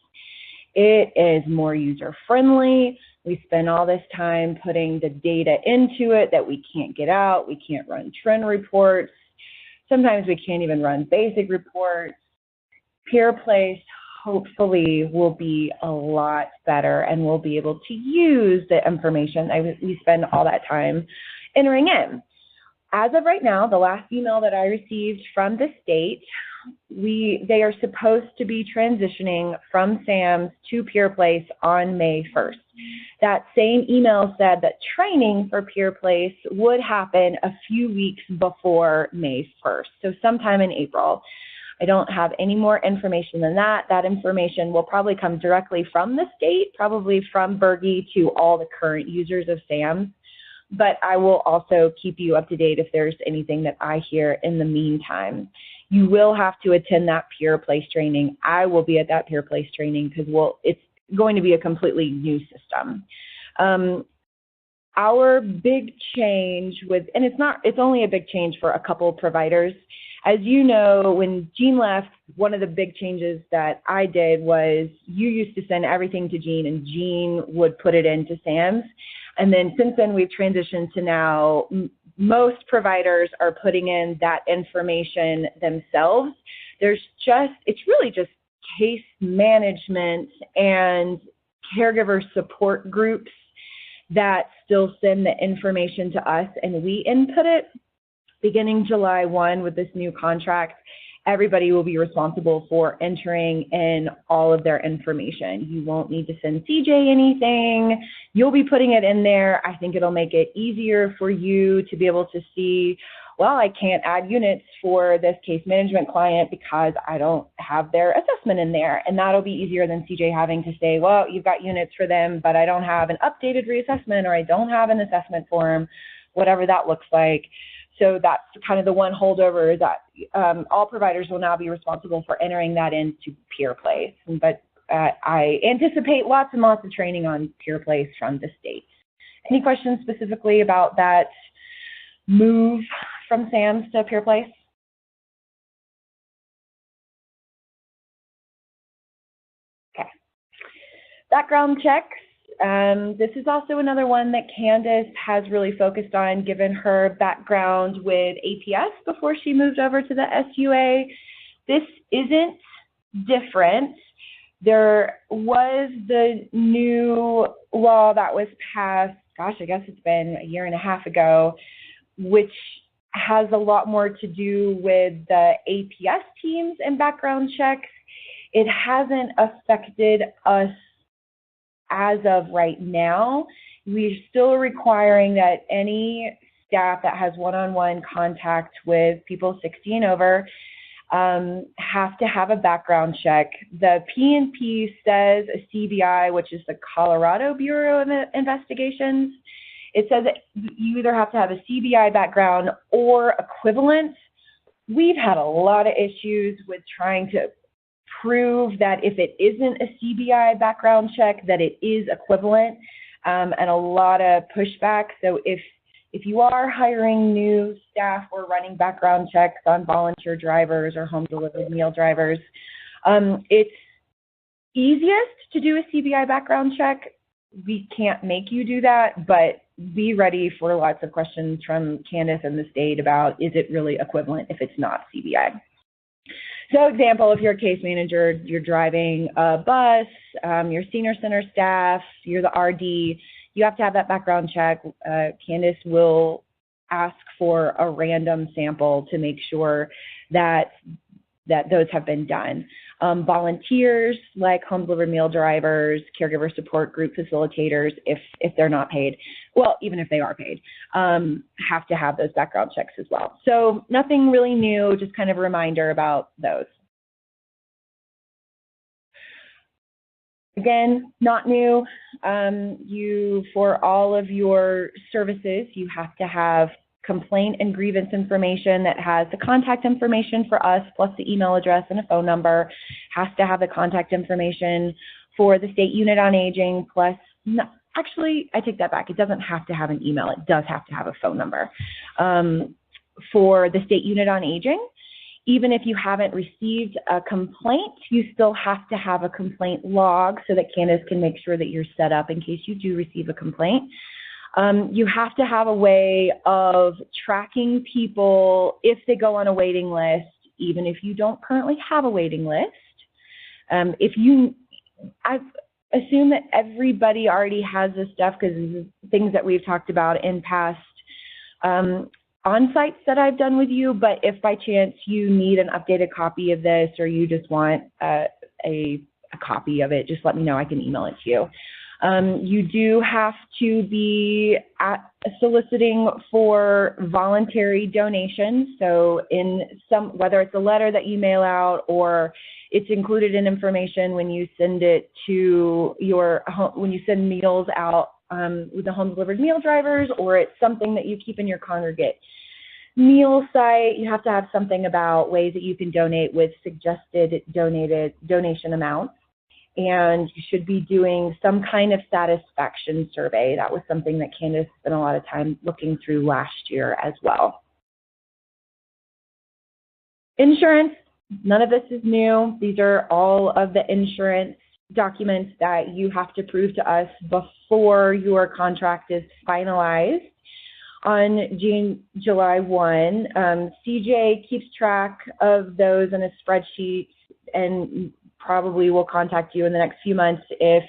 It is more user-friendly. We spend all this time putting the data into it that we can't get out. We can't run trend reports. Sometimes we can't even run basic reports. PurePlace hopefully will be a lot better, and we'll be able to use the information we spend all that time entering in. As of right now, the last email that I received from the state, they are supposed to be transitioning from SAMS to PurePlace on May 1st. That same email said that training for PurePlace would happen a few weeks before May 1st, so sometime in April. I don't have any more information than that. That information will probably come directly from the state, probably from Berge to all the current users of SAMS. But I will also keep you up to date if there's anything that I hear in the meantime. You will have to attend that PurePlace training. I will be at that PurePlace training because it's going to be a completely new system. Our big change and it's only a big change for a couple of providers. As you know, when Jean left, one of the big changes that I did was you used to send everything to Jean, and Jean would put it into SAMS. And then since then, we've transitioned to now most providers are putting in that information themselves. It's really just case management and caregiver support groups that still send the information to us, and we input it. Beginning July 1 with this new contract, everybody will be responsible for entering in all of their information. You won't need to send CJ anything. You'll be putting it in there. I think it'll make it easier for you to be able to see, well, I can't add units for this case management client because I don't have their assessment in there. And that'll be easier than CJ having to say, well, you've got units for them, but I don't have an updated reassessment, or I don't have an assessment form, whatever that looks like. So that's kind of the one holdover, is that all providers will now be responsible for entering that into PurePlace. But I anticipate lots and lots of training on PurePlace from the state. Any questions specifically about that move from SAMS to PurePlace? Okay. Background checks. This is also another one that Candace has really focused on, given her background with APS before she moved over to the SUA. This isn't different. There was the new law that was passed, gosh, I guess it's been a year and a half ago, which has a lot more to do with the APS teams and background checks. It hasn't affected us as of right now. We're still requiring that any staff that has one-on-one contact with people 60 and over have to have a background check. The PNP says a CBI, which is the Colorado Bureau of Investigations. It says that you either have to have a CBI background or equivalent. We've had a lot of issues with trying to prove that if it isn't a CBI background check, that it is equivalent, and a lot of pushback. So if you are hiring new staff or running background checks on volunteer drivers or home delivered meal drivers, it's easiest to do a CBI background check. We can't make you do that, but be ready for lots of questions from Candace and the state about, is it really equivalent if it's not CBI? So example, if you're a case manager, you're driving a bus, you're senior center staff, you're the RD, you have to have that background check. Candace will ask for a random sample to make sure that those have been done. Volunteers like home delivered meal drivers, caregiver support group facilitators, if they're not paid, well, even if they are paid, have to have those background checks as well. So nothing really new, just kind of a reminder about those. Again, not new. For all of your services, you have to have complaint and grievance information that has the contact information for us, plus the email address and a phone number. Has to have the contact information for the State Unit on Aging, plus, no, actually, I take that back. It doesn't have to have an email. It does have to have a phone number. For the State Unit on Aging, even if you haven't received a complaint, you still have to have a complaint log so that Candace can make sure that you're set up in case you do receive a complaint. You have to have a way of tracking people if they go on a waiting list, even if you don't currently have a waiting list. I assume that everybody already has this stuff because this is things that we've talked about in past on-sites that I've done with you, but if by chance you need an updated copy of this or you just want a copy of it, just let me know. I can email it to you. You do have to be soliciting for voluntary donations. So whether it's a letter that you mail out or it's included in information when you send it to your home, when you send meals out with the home delivered meal drivers, or it's something that you keep in your congregate meal site, you have to have something about ways that you can donate with suggested donation amounts. And you should be doing some kind of satisfaction survey. That was something that Candace spent a lot of time looking through last year as well. Insurance, none of this is new. These are all of the insurance documents that you have to prove to us before your contract is finalized. On July 1, CJ keeps track of those in a spreadsheet and probably will contact you in the next few months if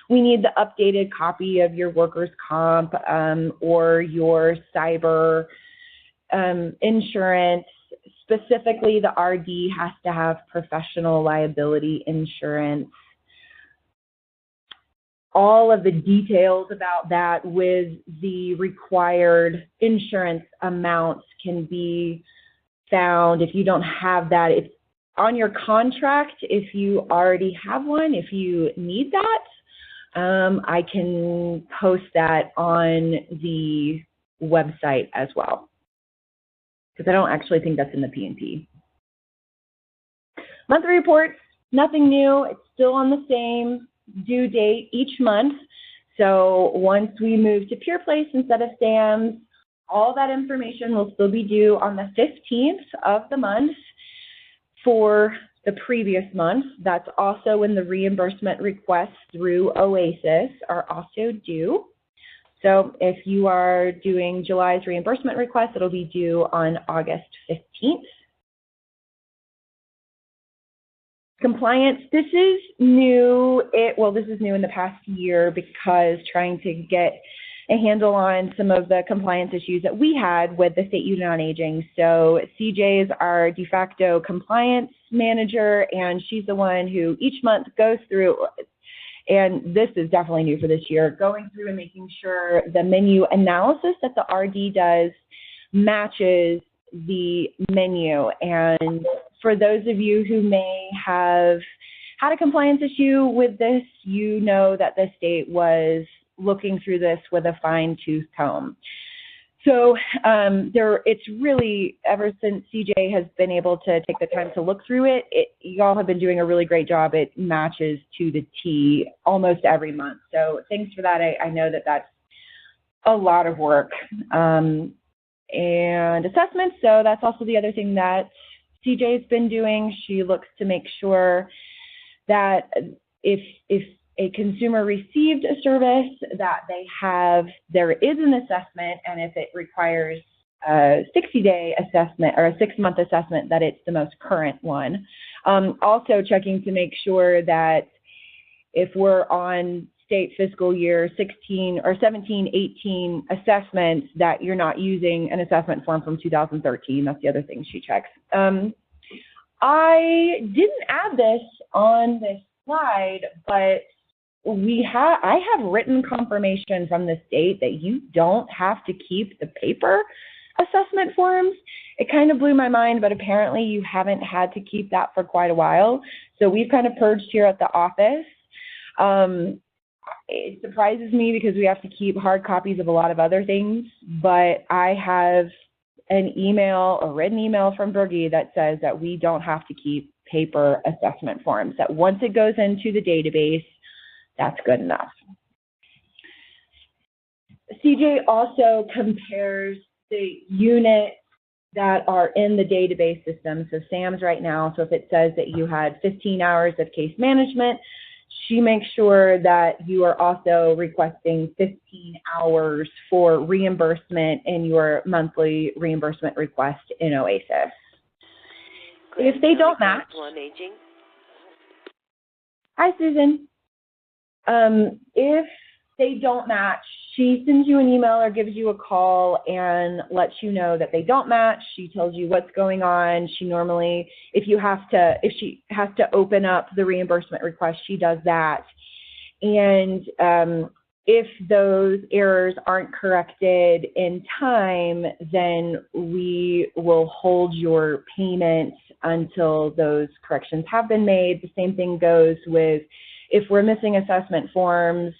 we need the updated copy of your workers' comp or your cyber insurance. Specifically, the RD has to have professional liability insurance. All of the details about that with the required insurance amounts can be found. If you don't have that, it's on your contract. If you already have one, if you need that, I can post that on the website as well, because I don't actually think that's in the PNP. Monthly reports, nothing new. It's still on the same due date each month. So once we move to Pure Place instead of Sam's, all that information will still be due on the 15th of the month for the previous month. That's also when the reimbursement requests through OASIS are also due. So if you are doing July's reimbursement request, it'll be due on August 15th. Compliance, this is new. This is new in the past year because trying to get a handle on some of the compliance issues that we had with the State Unit on Aging. So CJ is our de facto compliance manager, and she's the one who each month goes through, and this is definitely new for this year, going through and making sure the menu analysis that the RD does matches the menu. And for those of you who may have had a compliance issue with this, you know that the state was looking through this with a fine-tooth comb. So it's really, ever since CJ has been able to take the time to look through it, y'all have been doing a really great job. It matches to the T almost every month. So thanks for that. I know that that's a lot of work. And assessments, so that's also the other thing that CJ's been doing. She looks to make sure that if a consumer received a service, that there is an assessment, and if it requires a 60-day assessment or a 6-month assessment, that it's the most current one. Also checking to make sure that if we're on state fiscal year 16 or 17, 18 assessments, that you're not using an assessment form from 2013. That's the other thing she checks. I didn't add this on this slide, but I have written confirmation from the state that you don't have to keep the paper assessment forms. It kind of blew my mind, but apparently you haven't had to keep that for quite a while. So we've kind of purged here at the office. It surprises me because we have to keep hard copies of a lot of other things, but I have a written email from Bergie that says that we don't have to keep paper assessment forms, that once it goes into the database, that's good enough. CJ also compares the units that are in the database system, so SAMS right now, so if it says that you had 15 hours of case management, she makes sure that you are also requesting 15 hours for reimbursement in your monthly reimbursement request in OASIS. If they don't match, hi Susan. If they don't match, she sends you an email or gives you a call and lets you know that they don't match. She tells you what's going on. She normally, if she has to open up the reimbursement request, she does that. And if those errors aren't corrected in time, then we will hold your payment until those corrections have been made. The same thing goes with if we're missing assessment forms,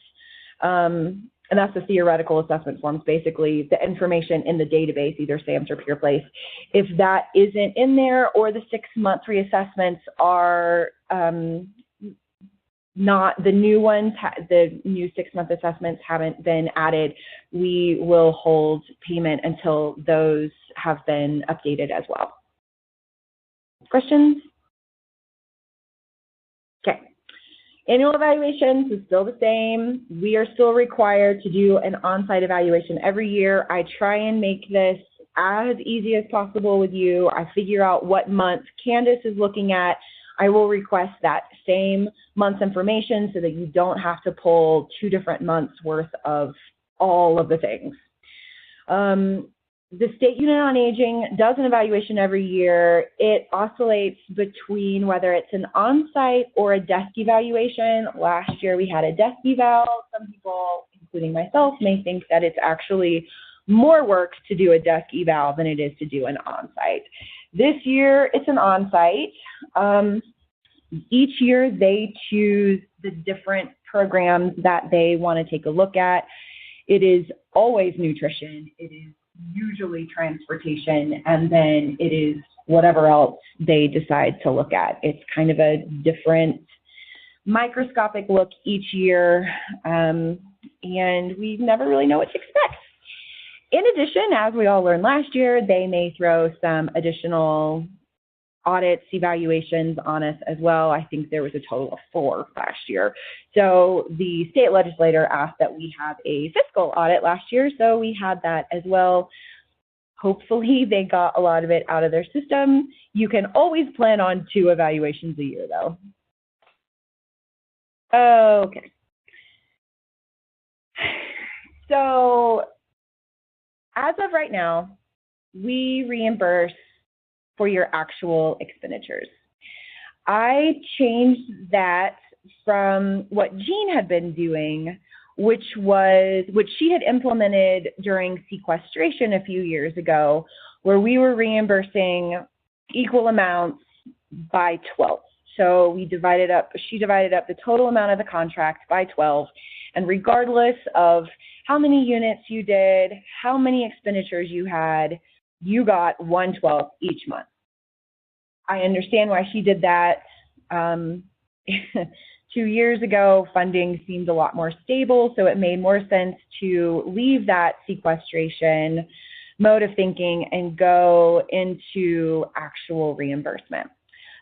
and that's the theoretical assessment forms, basically the information in the database, either SAMS or PurePlace. If that isn't in there, or the 6-month reassessments are not the new ones, the new 6-month assessments haven't been added, we will hold payment until those have been updated as well. Questions? Okay. Annual evaluations is still the same. We are still required to do an on-site evaluation every year. I try and make this as easy as possible with you. I figure out what month Candace is looking at. I will request that same month's information so that you don't have to pull 2 different months worth of all of the things. The State Unit on Aging does an evaluation every year. It oscillates between whether it's an on-site or a desk evaluation. Last year we had a desk eval. Some people, including myself, may think that it's actually more work to do a desk eval than it is to do an on-site. This year it's an on-site. Each year they choose the different programs that they want to take a look at. It is always nutrition. It is usually transportation, and then it is whatever else they decide to look at. It's kind of a different microscopic look each year, and we never really know what to expect. In addition, as we all learned last year, they may throw some additional audits, evaluations on us as well. I think there was a total of 4 last year. So the state legislator asked that we have a fiscal audit last year, so we had that as well. Hopefully they got a lot of it out of their system. You can always plan on 2 evaluations a year though. Okay. So as of right now, we reimburse for your actual expenditures. I changed that from what Jean had been doing, which she had implemented during sequestration a few years ago, where we were reimbursing equal amounts by 12. So she divided up the total amount of the contract by 12, and regardless of how many units you did, how many expenditures you had, you got 1/12 each month. I understand why she did that. 2 years ago, funding seemed a lot more stable, so it made more sense to leave that sequestration mode of thinking and go into actual reimbursement.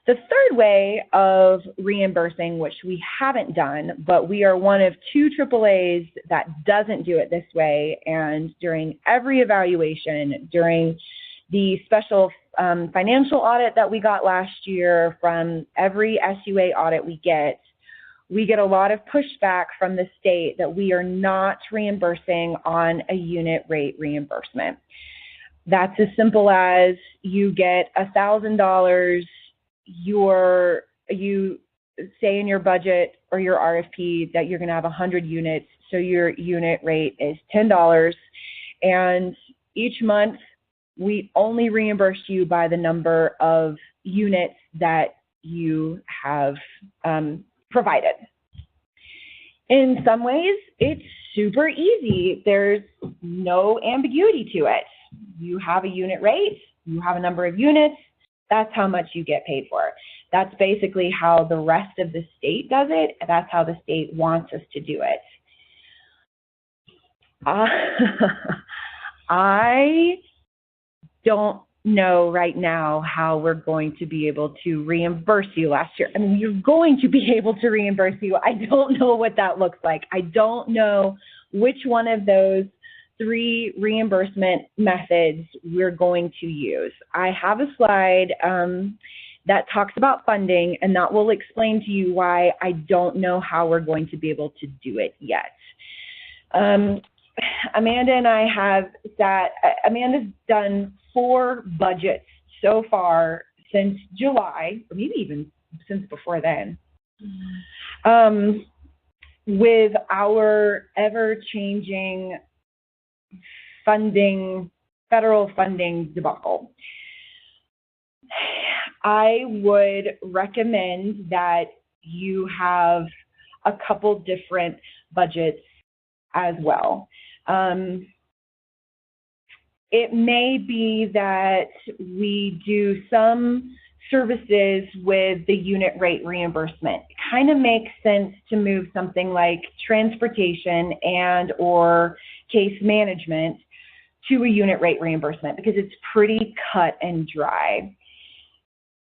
The third way of reimbursing, which we haven't done, but we are one of 2 AAAs that doesn't do it this way, and during every evaluation, during the special financial audit that we got last year, from every SUA audit we get a lot of pushback from the state that we are not reimbursing on a unit rate reimbursement. That's as simple as you get $1,000, you say in your budget or your RFP that you're going to have 100 units, so your unit rate is $10, and each month we only reimburse you by the number of units that you have provided. In some ways, it's super easy. There's no ambiguity to it. You have a unit rate, you have a number of units, that's how much you get paid for. That's basically how the rest of the state does it. That's how the state wants us to do it. I don't know right now how we're going to be able to reimburse you last year. I mean, you're going to be able to reimburse you. I don't know what that looks like. I don't know which one of those 3 reimbursement methods we're going to use. I have a slide that talks about funding, and that will explain to you why I don't know how we're going to be able to do it yet. Amanda and I have Amanda's done 4 budgets so far since July, or maybe even since before then, with our ever-changing federal funding debacle. I would recommend that you have a couple different budgets as well. It may be that we do some services with the unit rate reimbursement. It kind of makes sense to move something like transportation and or case management to a unit rate reimbursement because it's pretty cut and dry.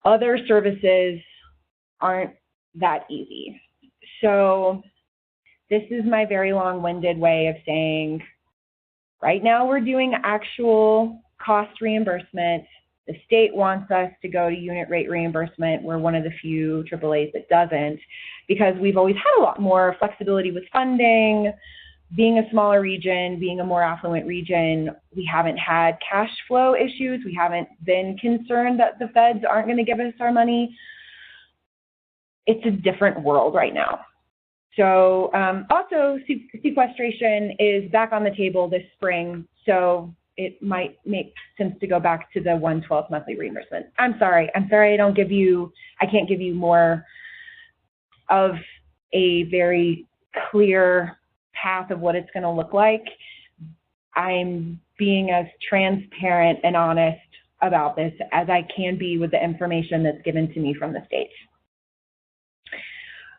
Other services aren't that easy. So this is my very long-winded way of saying, right now we're doing actual cost reimbursement. The state wants us to go to unit rate reimbursement. We're one of the few AAAs that doesn't, because we've always had a lot more flexibility with funding. Being a smaller region, being a more affluent region, we haven't had cash flow issues. We haven't been concerned that the feds aren't going to give us our money. It's a different world right now. So also sequestration is back on the table this spring, so it might make sense to go back to the 1/12 monthly reimbursement. I'm sorry I can't give you more of a very clear path of what it's going to look like. I'm being as transparent and honest about this as I can be with the information that's given to me from the state.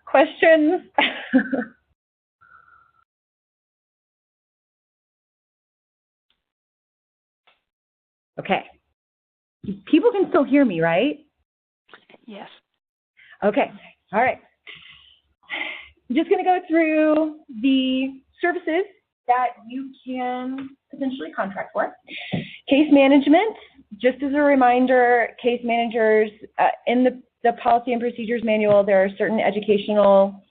Questions? Okay. People can still hear me, right? Yes. Okay. All right. I'm just going to go through the services that you can potentially contract for. Case management, just as a reminder, case managers, in the policy and procedures manual, there are certain educational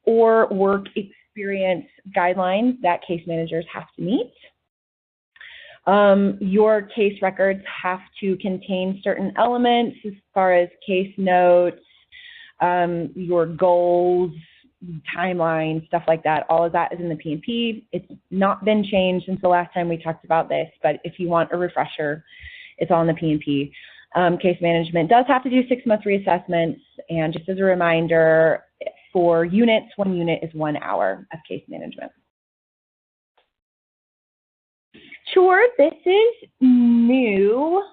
or work experience guidelines that case managers have to meet. Your case records have to contain certain elements as far as case notes, your goals, timeline, stuff like that. All of that is in the P&P. It's not been changed since the last time we talked about this, but if you want a refresher, it's all in the P&P. Case management does have to do 6-month reassessments, and just as a reminder, for units, 1 unit is 1 hour of case management. Sure, this is new.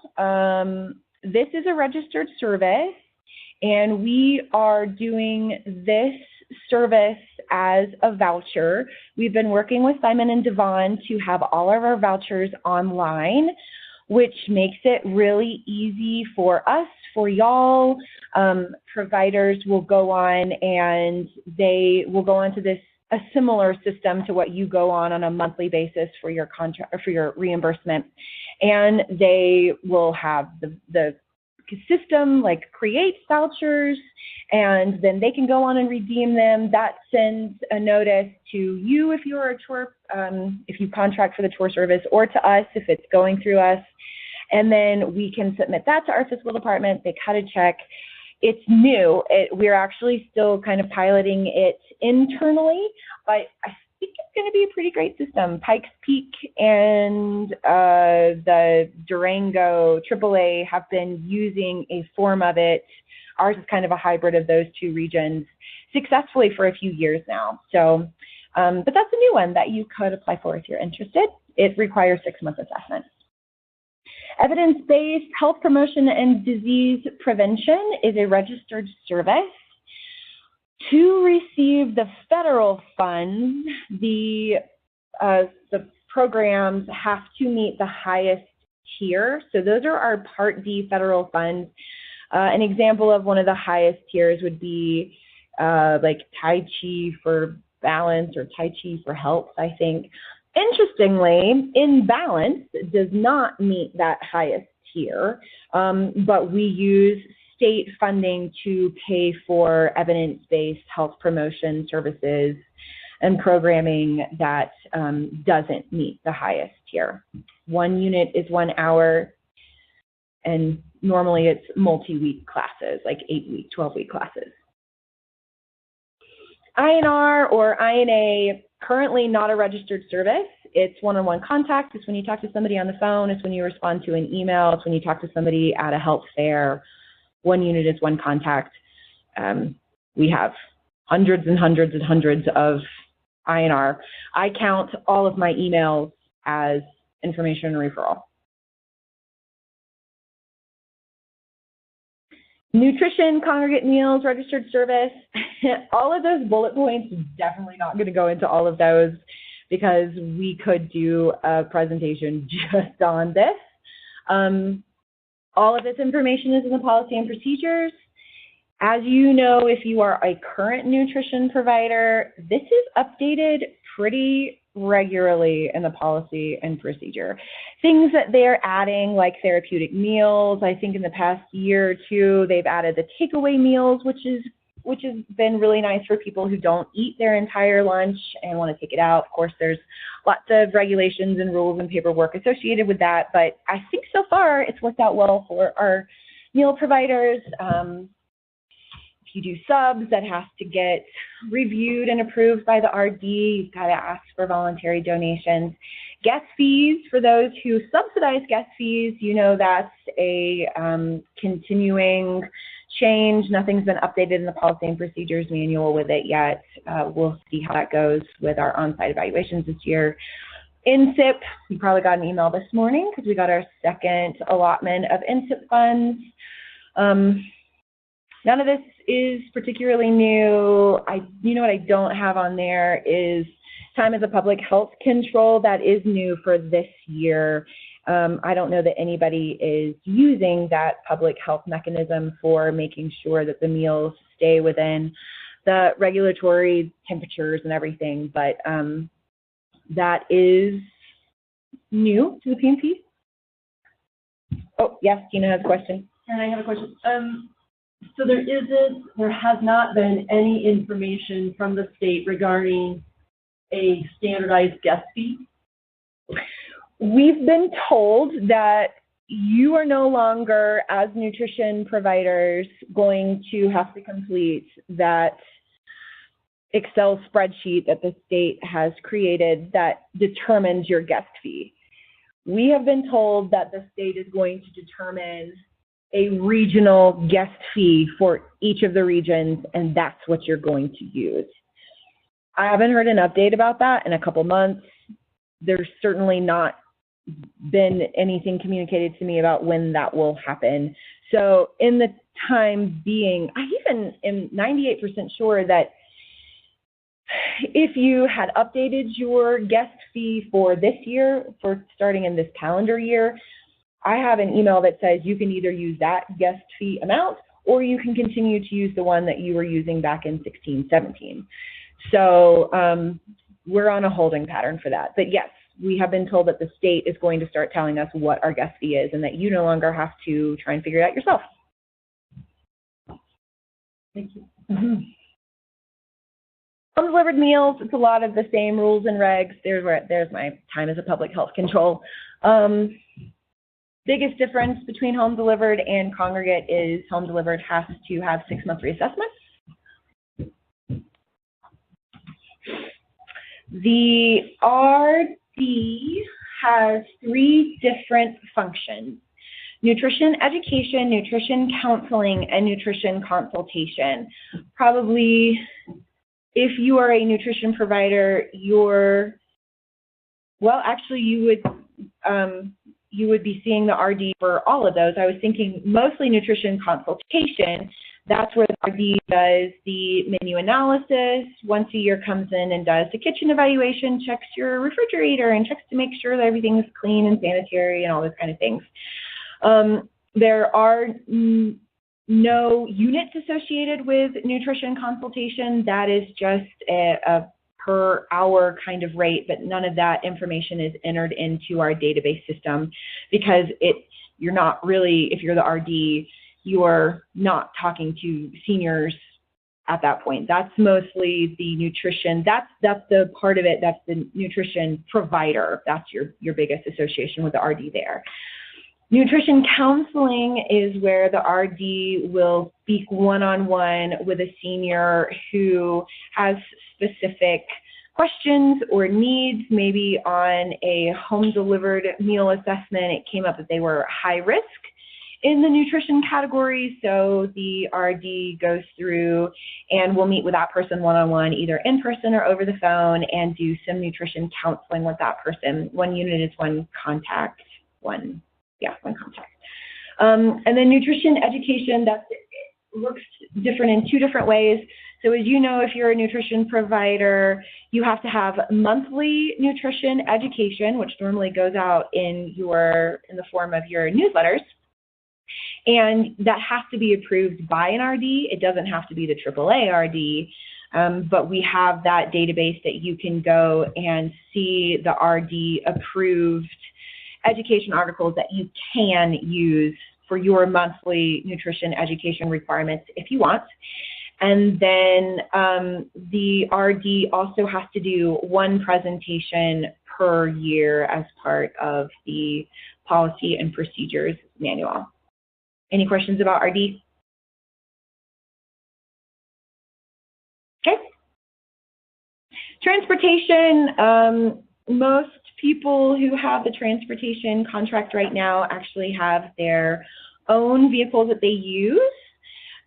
This is a registered service, and we are doing this service as a voucher. We've been working with Simon and Devon to have all of our vouchers online, which makes it really easy for us, for y'all. Providers will go on and they will go onto this, a similar system to what you go on a monthly basis for your contract or for your reimbursement. And they will have the system like create vouchers, and then they can go on and redeem them. That sends a notice to you if you're a tour, if you contract for the tour service, or to us if it's going through us. And then we can submit that to our fiscal department. They cut a check. It's new. We're actually still kind of piloting it internally, but I think it's going to be a pretty great system. Pikes Peak and the Durango AAA have been using a form of it. Ours is kind of a hybrid of those two regions successfully for a few years now. So, but that's a new one that you could apply for if you're interested. It requires 6-month assessment. Evidence-based health promotion and disease prevention is a registered service. To receive the federal funds, the programs have to meet the highest tier. So those are our Part D federal funds. An example of one of the highest tiers would be like Tai Chi for balance or Tai Chi for health, I think. Interestingly, In Balance does not meet that highest tier, but we use state funding to pay for evidence-based health promotion services and programming that doesn't meet the highest tier. 1 unit is 1 hour, and normally it's multi-week classes, like 8-week, 12-week classes. INR or INA, currently not a registered service. It's one-on-one contact. It's when you talk to somebody on the phone. It's when you respond to an email. It's when you talk to somebody at a health fair. 1 unit is 1 contact. We have hundreds and hundreds and hundreds of INR. I count all of my emails as information referral. Nutrition, congregate meals, registered service, all of those bullet points, definitely not going to go into all of those because we could do a presentation just on this. All of this information is in the policy and procedures. As you know, if you are a current nutrition provider, this is updated pretty regularly in the policy and procedure. Things that they're adding, like therapeutic meals, I think in the past year or two, they've added the takeaway meals, which has been really nice for people who don't eat their entire lunch and want to take it out. Of course, there's lots of regulations and rules and paperwork associated with that, but I think so far it's worked out well for our meal providers. If you do subs, that has to get reviewed and approved by the RD. You've got to ask for voluntary donations. Guest fees, for those who subsidize guest fees, you know that's a continuing change. Nothing's been updated in the policy and procedures manual with it yet. We'll see how that goes with our on-site evaluations this year. INSIP, you probably got an email this morning because we got our second allotment of INSIP funds. None of this is particularly new. You know what I don't have on there is time as a public health control. That is new for this year. I don't know that anybody is using that public health mechanism for making sure that the meals stay within the regulatory temperatures and everything, but that is new to the P&P. Oh, yes, Tina has a question. And I have a question. So there has not been any information from the state regarding a standardized guest fee? We've been told that you are no longer, as nutrition providers, going to have to complete that Excel spreadsheet that the state has created that determines your guest fee. We have been told that the state is going to determine a regional guest fee for each of the regions, and that's what you're going to use. I haven't heard an update about that in a couple months. There's certainly not been anything communicated to me about when that will happen. So in the time being, I even am 98% sure that if you had updated your guest fee for this year, for starting in this calendar year, I have an email that says you can either use that guest fee amount or you can continue to use the one that you were using back in 16-17. So we're on a holding pattern for that. But yes, we have been told that the state is going to start telling us what our guest fee is and that you no longer have to try and figure it out yourself. Thank you. Mm-hmm. Home delivered meals, it's a lot of the same rules and regs. There's my time as a public health control. Biggest difference between home delivered and congregate is home delivered has to have 6-month reassessments. The RD has 3 different functions: nutrition education, nutrition counseling, and nutrition consultation. Probably, if you are a nutrition provider, you would be seeing the RD for all of those. I was thinking mostly nutrition consultation. That's where the RD does the menu analysis, once a year comes in and does the kitchen evaluation, checks your refrigerator and checks to make sure that everything's clean and sanitary and all those kind of things. There are no units associated with nutrition consultation. That is just a per hour kind of rate, but none of that information is entered into our database system because you're not really, if you're the RD, you're not talking to seniors at that point. That's mostly the nutrition. That's the part of it. That's the nutrition provider. That's your biggest association with the RD there. Nutrition counseling is where the RD will speak one-on-one with a senior who has specific questions or needs. Maybe on a home-delivered meal assessment, it came up that they were high risk in the nutrition category, so the RD goes through and will meet with that person one-on-one, either in person or over the phone, and do some nutrition counseling with that person. One unit is one contact, one contact. And then nutrition education, that looks different in 2 different ways. So as you know, if you're a nutrition provider, you have to have monthly nutrition education, which normally goes out in the form of your newsletters. And that has to be approved by an RD. It doesn't have to be the AAA RD, but we have that database that you can go and see the RD approved education articles that you can use for your monthly nutrition education requirements if you want. And then the RD also has to do 1 presentation per year as part of the policy and procedures manual. Any questions about RD? Okay. Transportation, most people who have the transportation contract right now actually have their own vehicles that they use.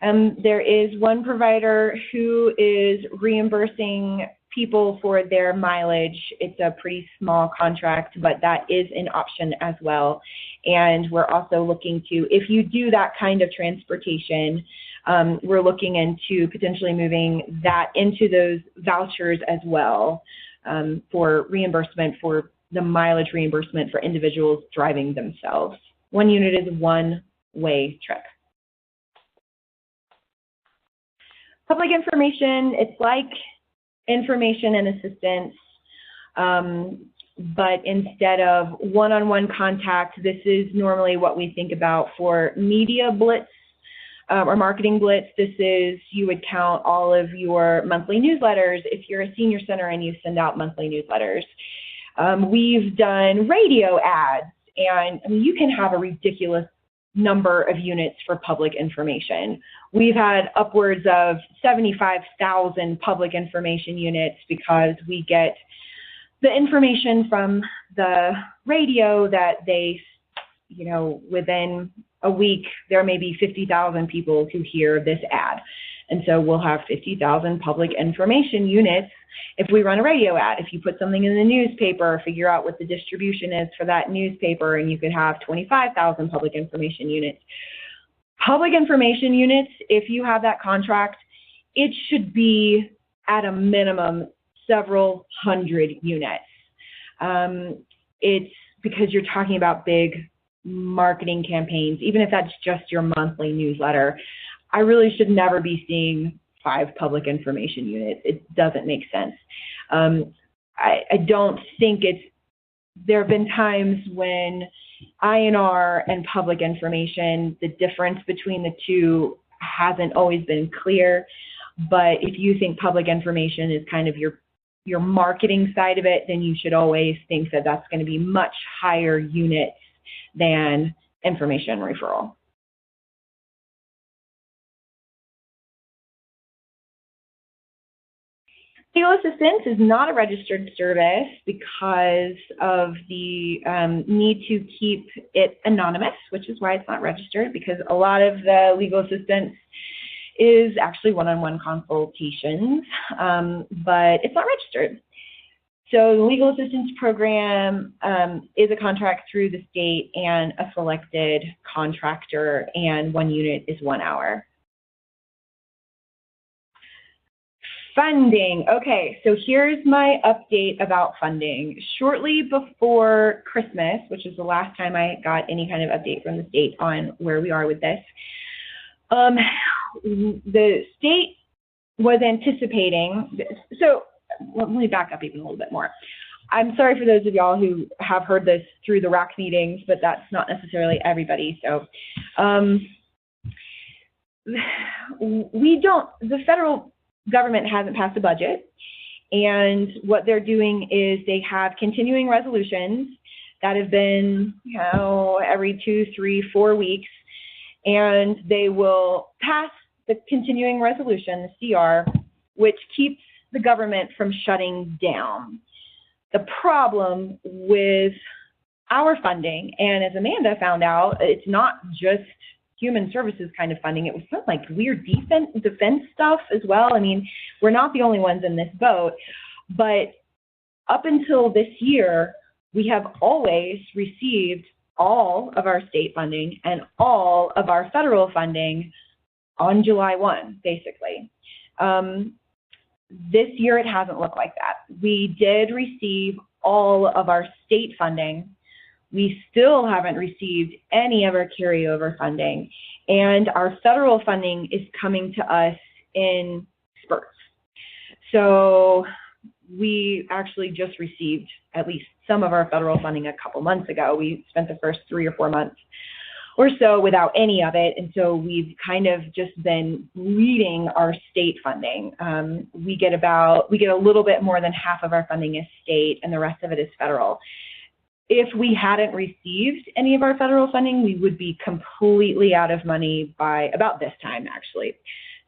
There is one provider who is reimbursing people for their mileage. It's a pretty small contract, but that is an option as well. And we're also looking to, if you do that kind of transportation, we're looking into potentially moving that into those vouchers as well for reimbursement, for the mileage reimbursement for individuals driving themselves. 1 unit is a one-way trip. Public information, it's like information and assistance. but instead of one-on-one contact, this is normally what we think about for media blitz or marketing blitz. This is, you would count all of your monthly newsletters if you're a senior center and you send out monthly newsletters. We've done radio ads, and I mean, you can have a ridiculous number of units for public information. We've had upwards of 75,000 public information units because we get the information from the radio that they, you know, within a week, there may be 50,000 people who hear this ad. And so we'll have 50,000 public information units if we run a radio ad. If you put something in the newspaper, figure out what the distribution is for that newspaper, and you could have 25,000 public information units. Public information units, if you have that contract, it should be at a minimum several hundred units. It's because you're talking about big marketing campaigns, even if that's just your monthly newsletter. I really should never be seeing 5 public information units. It doesn't make sense. I don't think there have been times when INR and public information, the difference between the two hasn't always been clear. But if you think public information is kind of your marketing side of it, then you should always think that that's going to be much higher units than information referral. Legal assistance is not a registered service because of the need to keep it anonymous, which is why it's not registered, because a lot of the legal assistance is actually one-on-one consultations, but it's not registered. So the legal assistance program is a contract through the state and a selected contractor, and 1 unit is 1 hour. Funding. Okay, so here's my update about funding. Shortly before Christmas, which is the last time I got any kind of update from the state on where we are with this, the state was anticipating, so let me back up even a little bit more. I'm sorry for those of y'all who have heard this through the RAC meetings, but that's not necessarily everybody. So the federal government hasn't passed a budget, and what they're doing is they have continuing resolutions that have been, you know, every 2, 3, 4 weeks, and they will pass the continuing resolution, the CR, which keeps the government from shutting down. The problem with our funding, and as Amanda found out, it's not just human services kind of funding. It was some like weird defense stuff as well. I mean, we're not the only ones in this boat, but up until this year, we have always received all of our state funding and all of our federal funding on July 1, basically. This year, it hasn't looked like that. We did receive all of our state funding. We still haven't received any of our carryover funding, and our federal funding is coming to us in spurts. So we actually just received at least some of our federal funding a couple months ago. We spent the first 3 or 4 months or so without any of it, and so we've kind of just been bleeding our state funding. We get a little bit more than half of our funding is state, and the rest of it is federal. If we hadn't received any of our federal funding, we would be completely out of money by about this time, actually.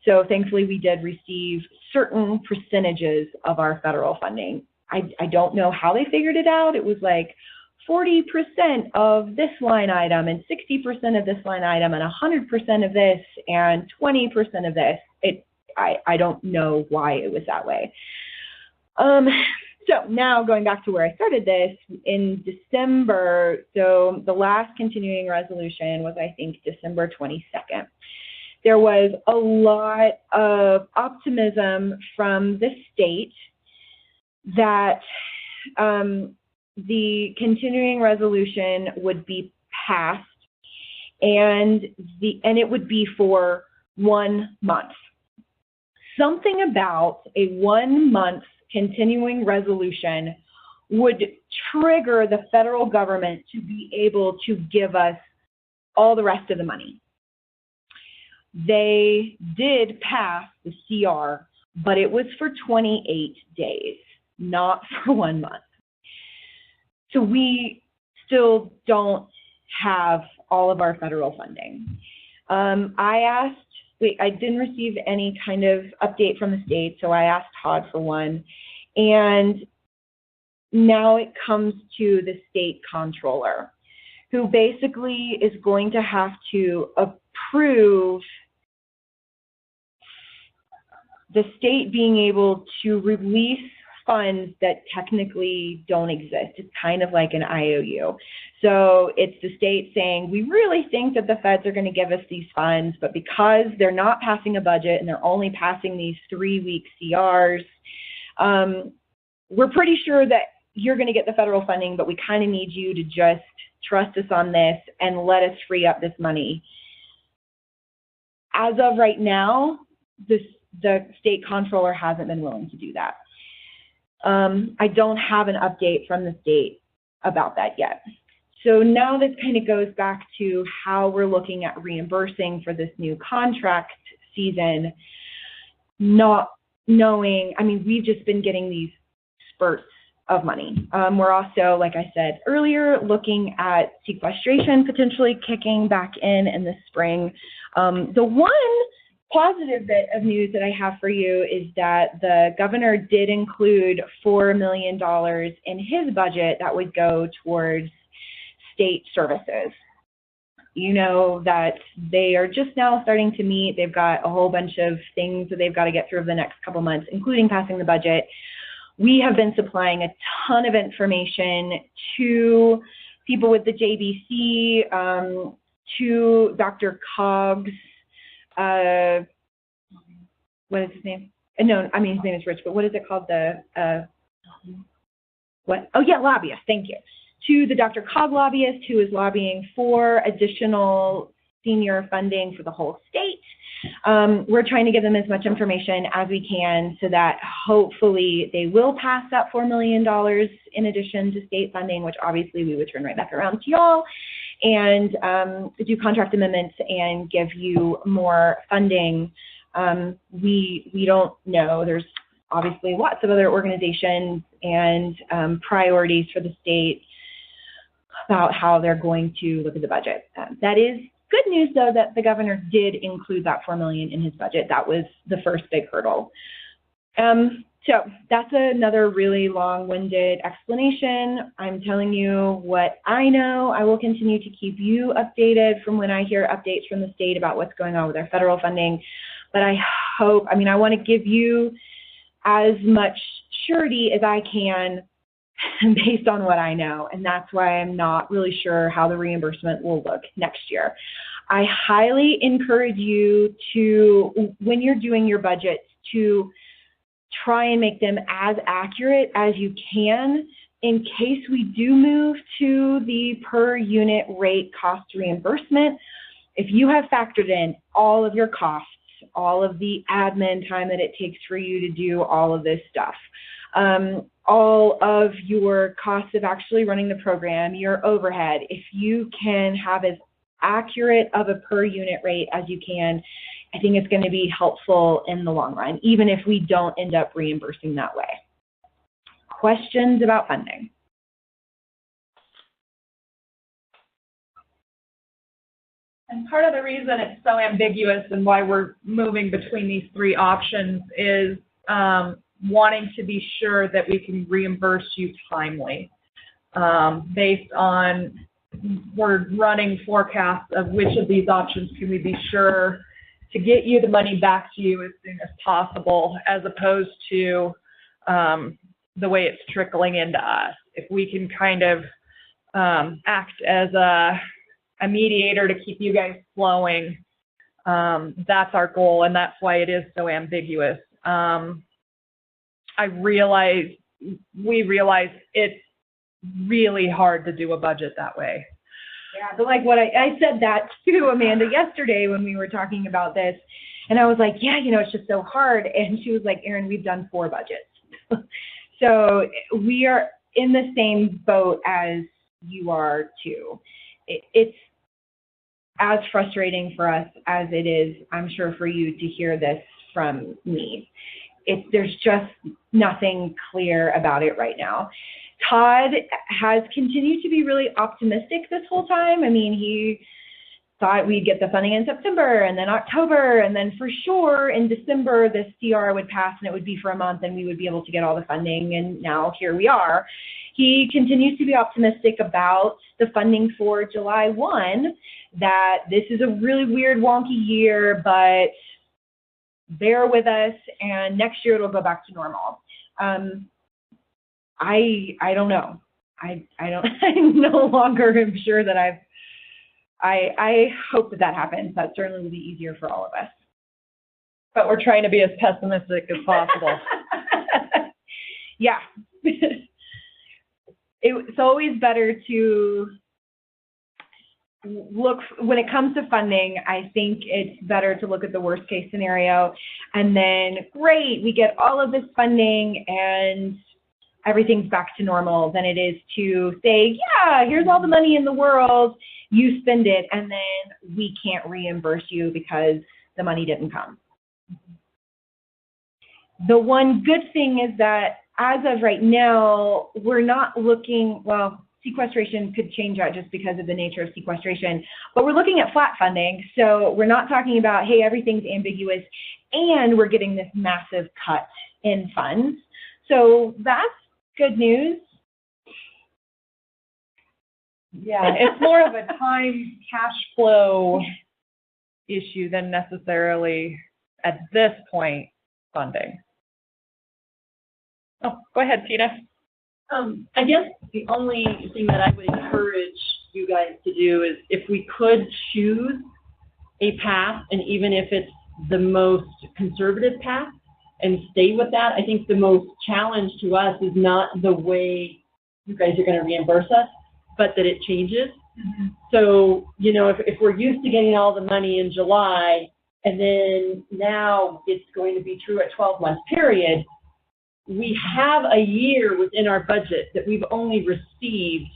So thankfully, we did receive certain percentages of our federal funding. I don't know how they figured it out. It was like 40% of this line item and 60% of this line item and 100% of this and 20% of this. I don't know why it was that way. So now going back to where I started this, in December, so the last continuing resolution was, I think, December 22nd. There was a lot of optimism from the state that the continuing resolution would be passed, and it would be for 1 month. Something about a 1 month continuing resolution would trigger the federal government to be able to give us all the rest of the money. They did pass the CR, but it was for 28 days, not for 1 month. So we still don't have all of our federal funding. I didn't receive any kind of update from the state, so I asked Todd for one. And now it comes to the state comptroller, who basically is going to have to approve the state being able to release funds that technically don't exist. It's kind of like an IOU. So it's the state saying, we really think that the feds are going to give us these funds, but because they're not passing a budget and they're only passing these 3-week CRs, we're pretty sure that you're going to get the federal funding, but we kind of need you to just trust us on this and let us free up this money. As of right now, the state comptroller hasn't been willing to do that. I don't have an update from the state about that yet. So now this kind of goes back to how we're looking at reimbursing for this new contract season, not knowing, I mean, we've just been getting these spurts of money. We're also, like I said earlier, looking at sequestration potentially kicking back in the spring. The one positive bit of news that I have for you is that the governor did include $4 million in his budget that would go towards state services. You know that they are just now starting to meet. They've got a whole bunch of things that they've got to get through over the next couple months, including passing the budget. We have been supplying a ton of information to people with the JBC, to Dr. Coggs, what is his name? No, I mean, his name is Rich, but what is it called? What? Oh, yeah, lobbyist. Thank you. To the Dr. Cog lobbyist, who is lobbying for additional senior funding for the whole state. We're trying to give them as much information as we can so that hopefully they will pass that $4 million in addition to state funding, which obviously we would turn right back around to y'all and do contract amendments and give you more funding. We don't know. There's obviously lots of other organizations and priorities for the state about how they're going to look at the budget. That is good news, though, that the governor did include that $4 million in his budget. That was the first big hurdle. So that's another really long-winded explanation. I'm telling you what I know. I will continue to keep you updated from when I hear updates from the state about what's going on with our federal funding. But I hope, I mean, I want to give you as much surety as I can based on what I know. And that's why I'm not really sure how the reimbursement will look next year. I highly encourage you to, when you're doing your budgets, to try and make them as accurate as you can in case we do move to the per unit rate cost reimbursement. If you have factored in all of your costs, all of the admin time that it takes for you to do all of this stuff, all of your costs of actually running the program, your overhead, if you can have as accurate of a per unit rate as you can, I think it's going to be helpful in the long run, even if we don't end up reimbursing that way. Questions about funding? And part of the reason it's so ambiguous and why we're moving between these three options is wanting to be sure that we can reimburse you timely. Based on, we're running forecasts of which of these options can we be sure to get you the money back to you as soon as possible, as opposed to the way it's trickling into us. If we can kind of act as a mediator to keep you guys flowing, that's our goal, and that's why it is so ambiguous. We realize it's really hard to do a budget that way. Yeah, but like what I said that to Amanda yesterday when we were talking about this, and I was like, yeah, you know, it's just so hard. And she was like, Erin, we've done 4 budgets. So we are, in the same boat as you are too. It's as frustrating for us as it is, I'm sure, for you to hear this from me. There's just nothing clear about it right now. Todd has continued to be really optimistic this whole time. I mean, he thought we'd get the funding in September and then October, and then for sure in December this CR would pass and it would be for a month and we would be able to get all the funding, and now here we are. He continues to be optimistic about the funding for July 1, that this is a really weird, wonky year, but bear with us and next year it'll go back to normal. I don't know. I no longer am sure that I hope that happens. That certainly would be easier for all of us. But we're trying to be as pessimistic as possible. Yeah. It's always better to look, when it comes to funding, I think it's better to look at the worst case scenario and then, great, we get all of this funding and everything's back to normal, than it is to say, yeah, here's all the money in the world, you spend it, and then we can't reimburse you because the money didn't come. The one good thing is that as of right now, we're not looking, well, sequestration could change that just because of the nature of sequestration, but we're looking at flat funding. So we're not talking about, hey, everything's ambiguous and we're getting this massive cut in funds. So that's good news. Yeah, it's more of a time cash flow issue than necessarily, at this point, funding. Oh, go ahead, Tina. I guess the only thing that I would encourage you guys to do is, if we could choose a path, and even if it's the most conservative path, and stay with that. I think the most challenge to us is not the way you guys are going to reimburse us, but that it changes. Mm-hmm. So, you know, if we're used to getting all the money in July, and then now it's going to be true at 12-month period, we have a year within our budget that we've only received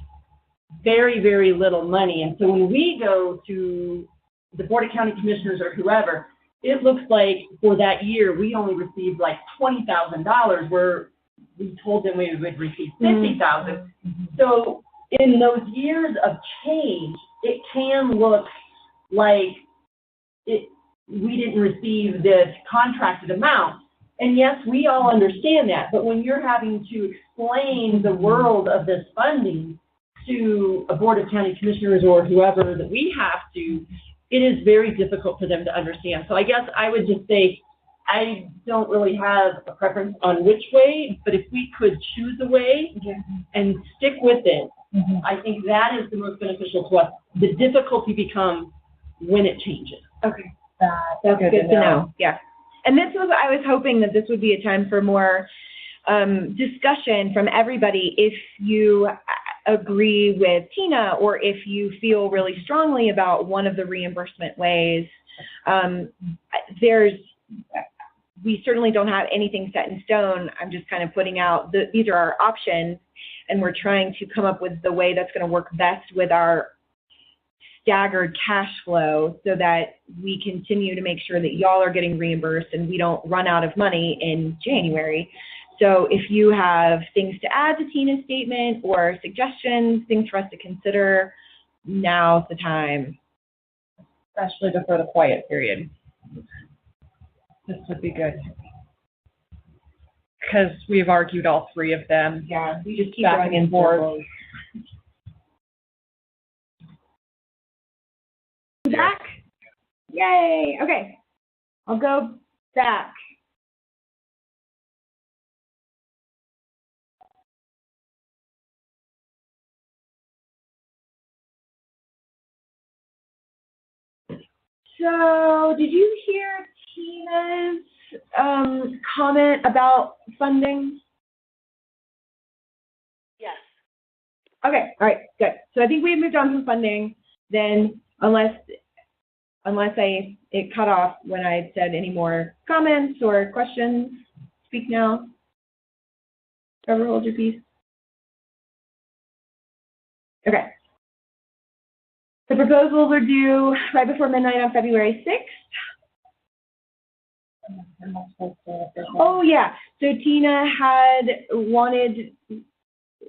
very, very little money. And so when we go to the Board of County Commissioners or whoever, it looks like for that year we only received like $20,000, where we told them we would receive $50,000. Mm-hmm. So in those years of change, it can look like we didn't receive this contracted amount. And yes, we all understand that, but when you're having to explain the world of this funding to a Board of County Commissioners or whoever that we have to, it is very difficult for them to understand. So I guess I would just say, I don't really have a preference on which way, but if we could choose a way and stick with it, I think that is the most beneficial to us. The difficulty becomes when it changes. Okay, that's good to know. Yeah. And this was, I was hoping that this would be a time for more discussion from everybody. If you agree with Tina, or if you feel really strongly about one of the reimbursement ways, we certainly don't have anything set in stone. I'm just kind of putting out, these are our options, and we're trying to come up with the way that's going to work best with our staggered cash flow, so that we continue to make sure that y'all are getting reimbursed and we don't run out of money in January. So if you have things to add to Tina's statement or suggestions, things for us to consider, now's the time. Especially before the quiet period. This would be good. Because we've argued all three of them. Yeah, we just keep back and forth. Back? Yay! Okay, I'll go back. So, did you hear Tina's comment about funding? Yes. Okay, all right, good. So I think we moved on from funding. Then, unless it cut off when I said any more comments or questions, speak now. Trevor, hold your peace. Okay. The proposals are due right before midnight on February 6th. Oh, yeah. So Tina had wanted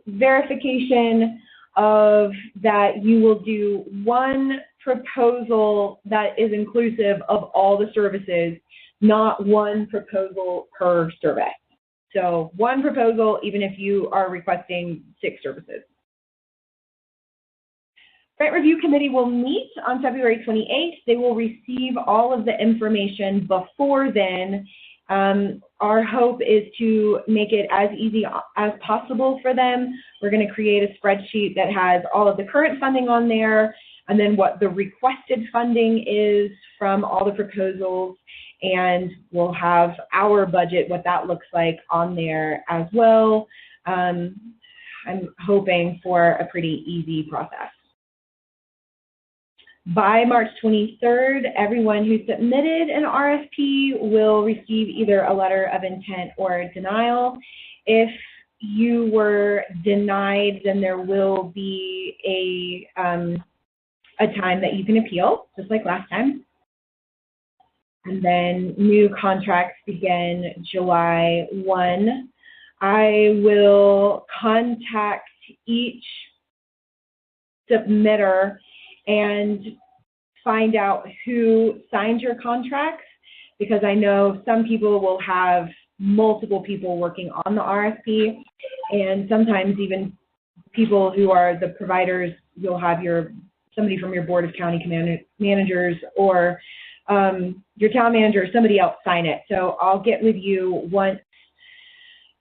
verification of that you will do one proposal that is inclusive of all the services, not one proposal per survey. So one proposal, even if you are requesting 6 services. Grant Review Committee will meet on February 28th. They will receive all of the information before then. Our hope is to make it as easy as possible for them. We're going to create a spreadsheet that has all of the current funding on there, and then what the requested funding is from all the proposals, and we'll have our budget, what that looks like, on there as well. I'm hoping for a pretty easy process. By March 23rd, everyone who submitted an RFP will receive either a letter of intent or denial. If you were denied, then there will be a time that you can appeal, just like last time. And then new contracts begin July 1. I will contact each submitter and find out who signed your contracts, because I know some people will have multiple people working on the RFP, and sometimes even people who are the providers, you'll have somebody from your board of county managers or your town manager or somebody else sign it. So I'll get with you once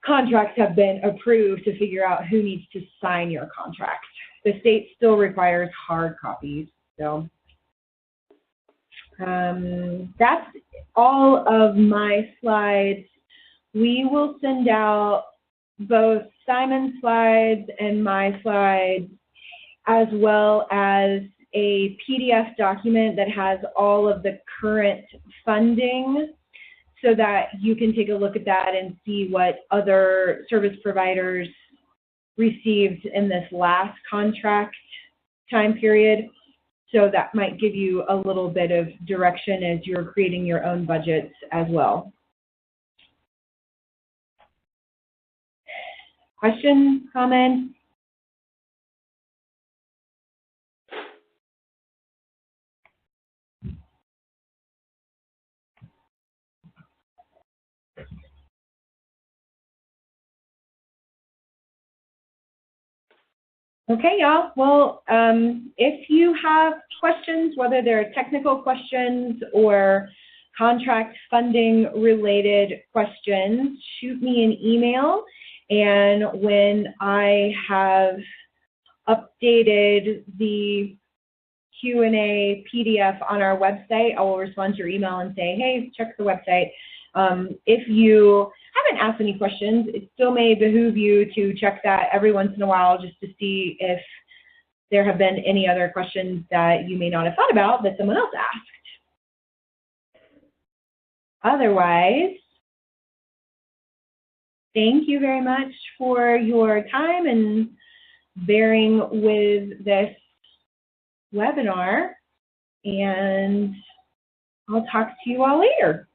contracts have been approved to figure out who needs to sign your contract. The state still requires hard copies, so that's all of my slides. We will send out both Simon's slides and my slides, as well as a PDF document that has all of the current funding, so that you can take a look at that and see what other service providers received in this last contract time period. So that might give you a little bit of direction as you're creating your own budgets as well. Questions, comments? Okay, y'all. Well, if you have questions, whether they're technical questions or contract funding related questions, shoot me an email. And when I have updated the Q&A PDF on our website, I will respond to your email and say, hey, check the website. If you haven't asked any questions, it still may behoove you to check that every once in a while just to see if there have been any other questions that you may not have thought about that someone else asked. Otherwise, thank you very much for your time and bearing with this webinar, and I'll talk to you all later.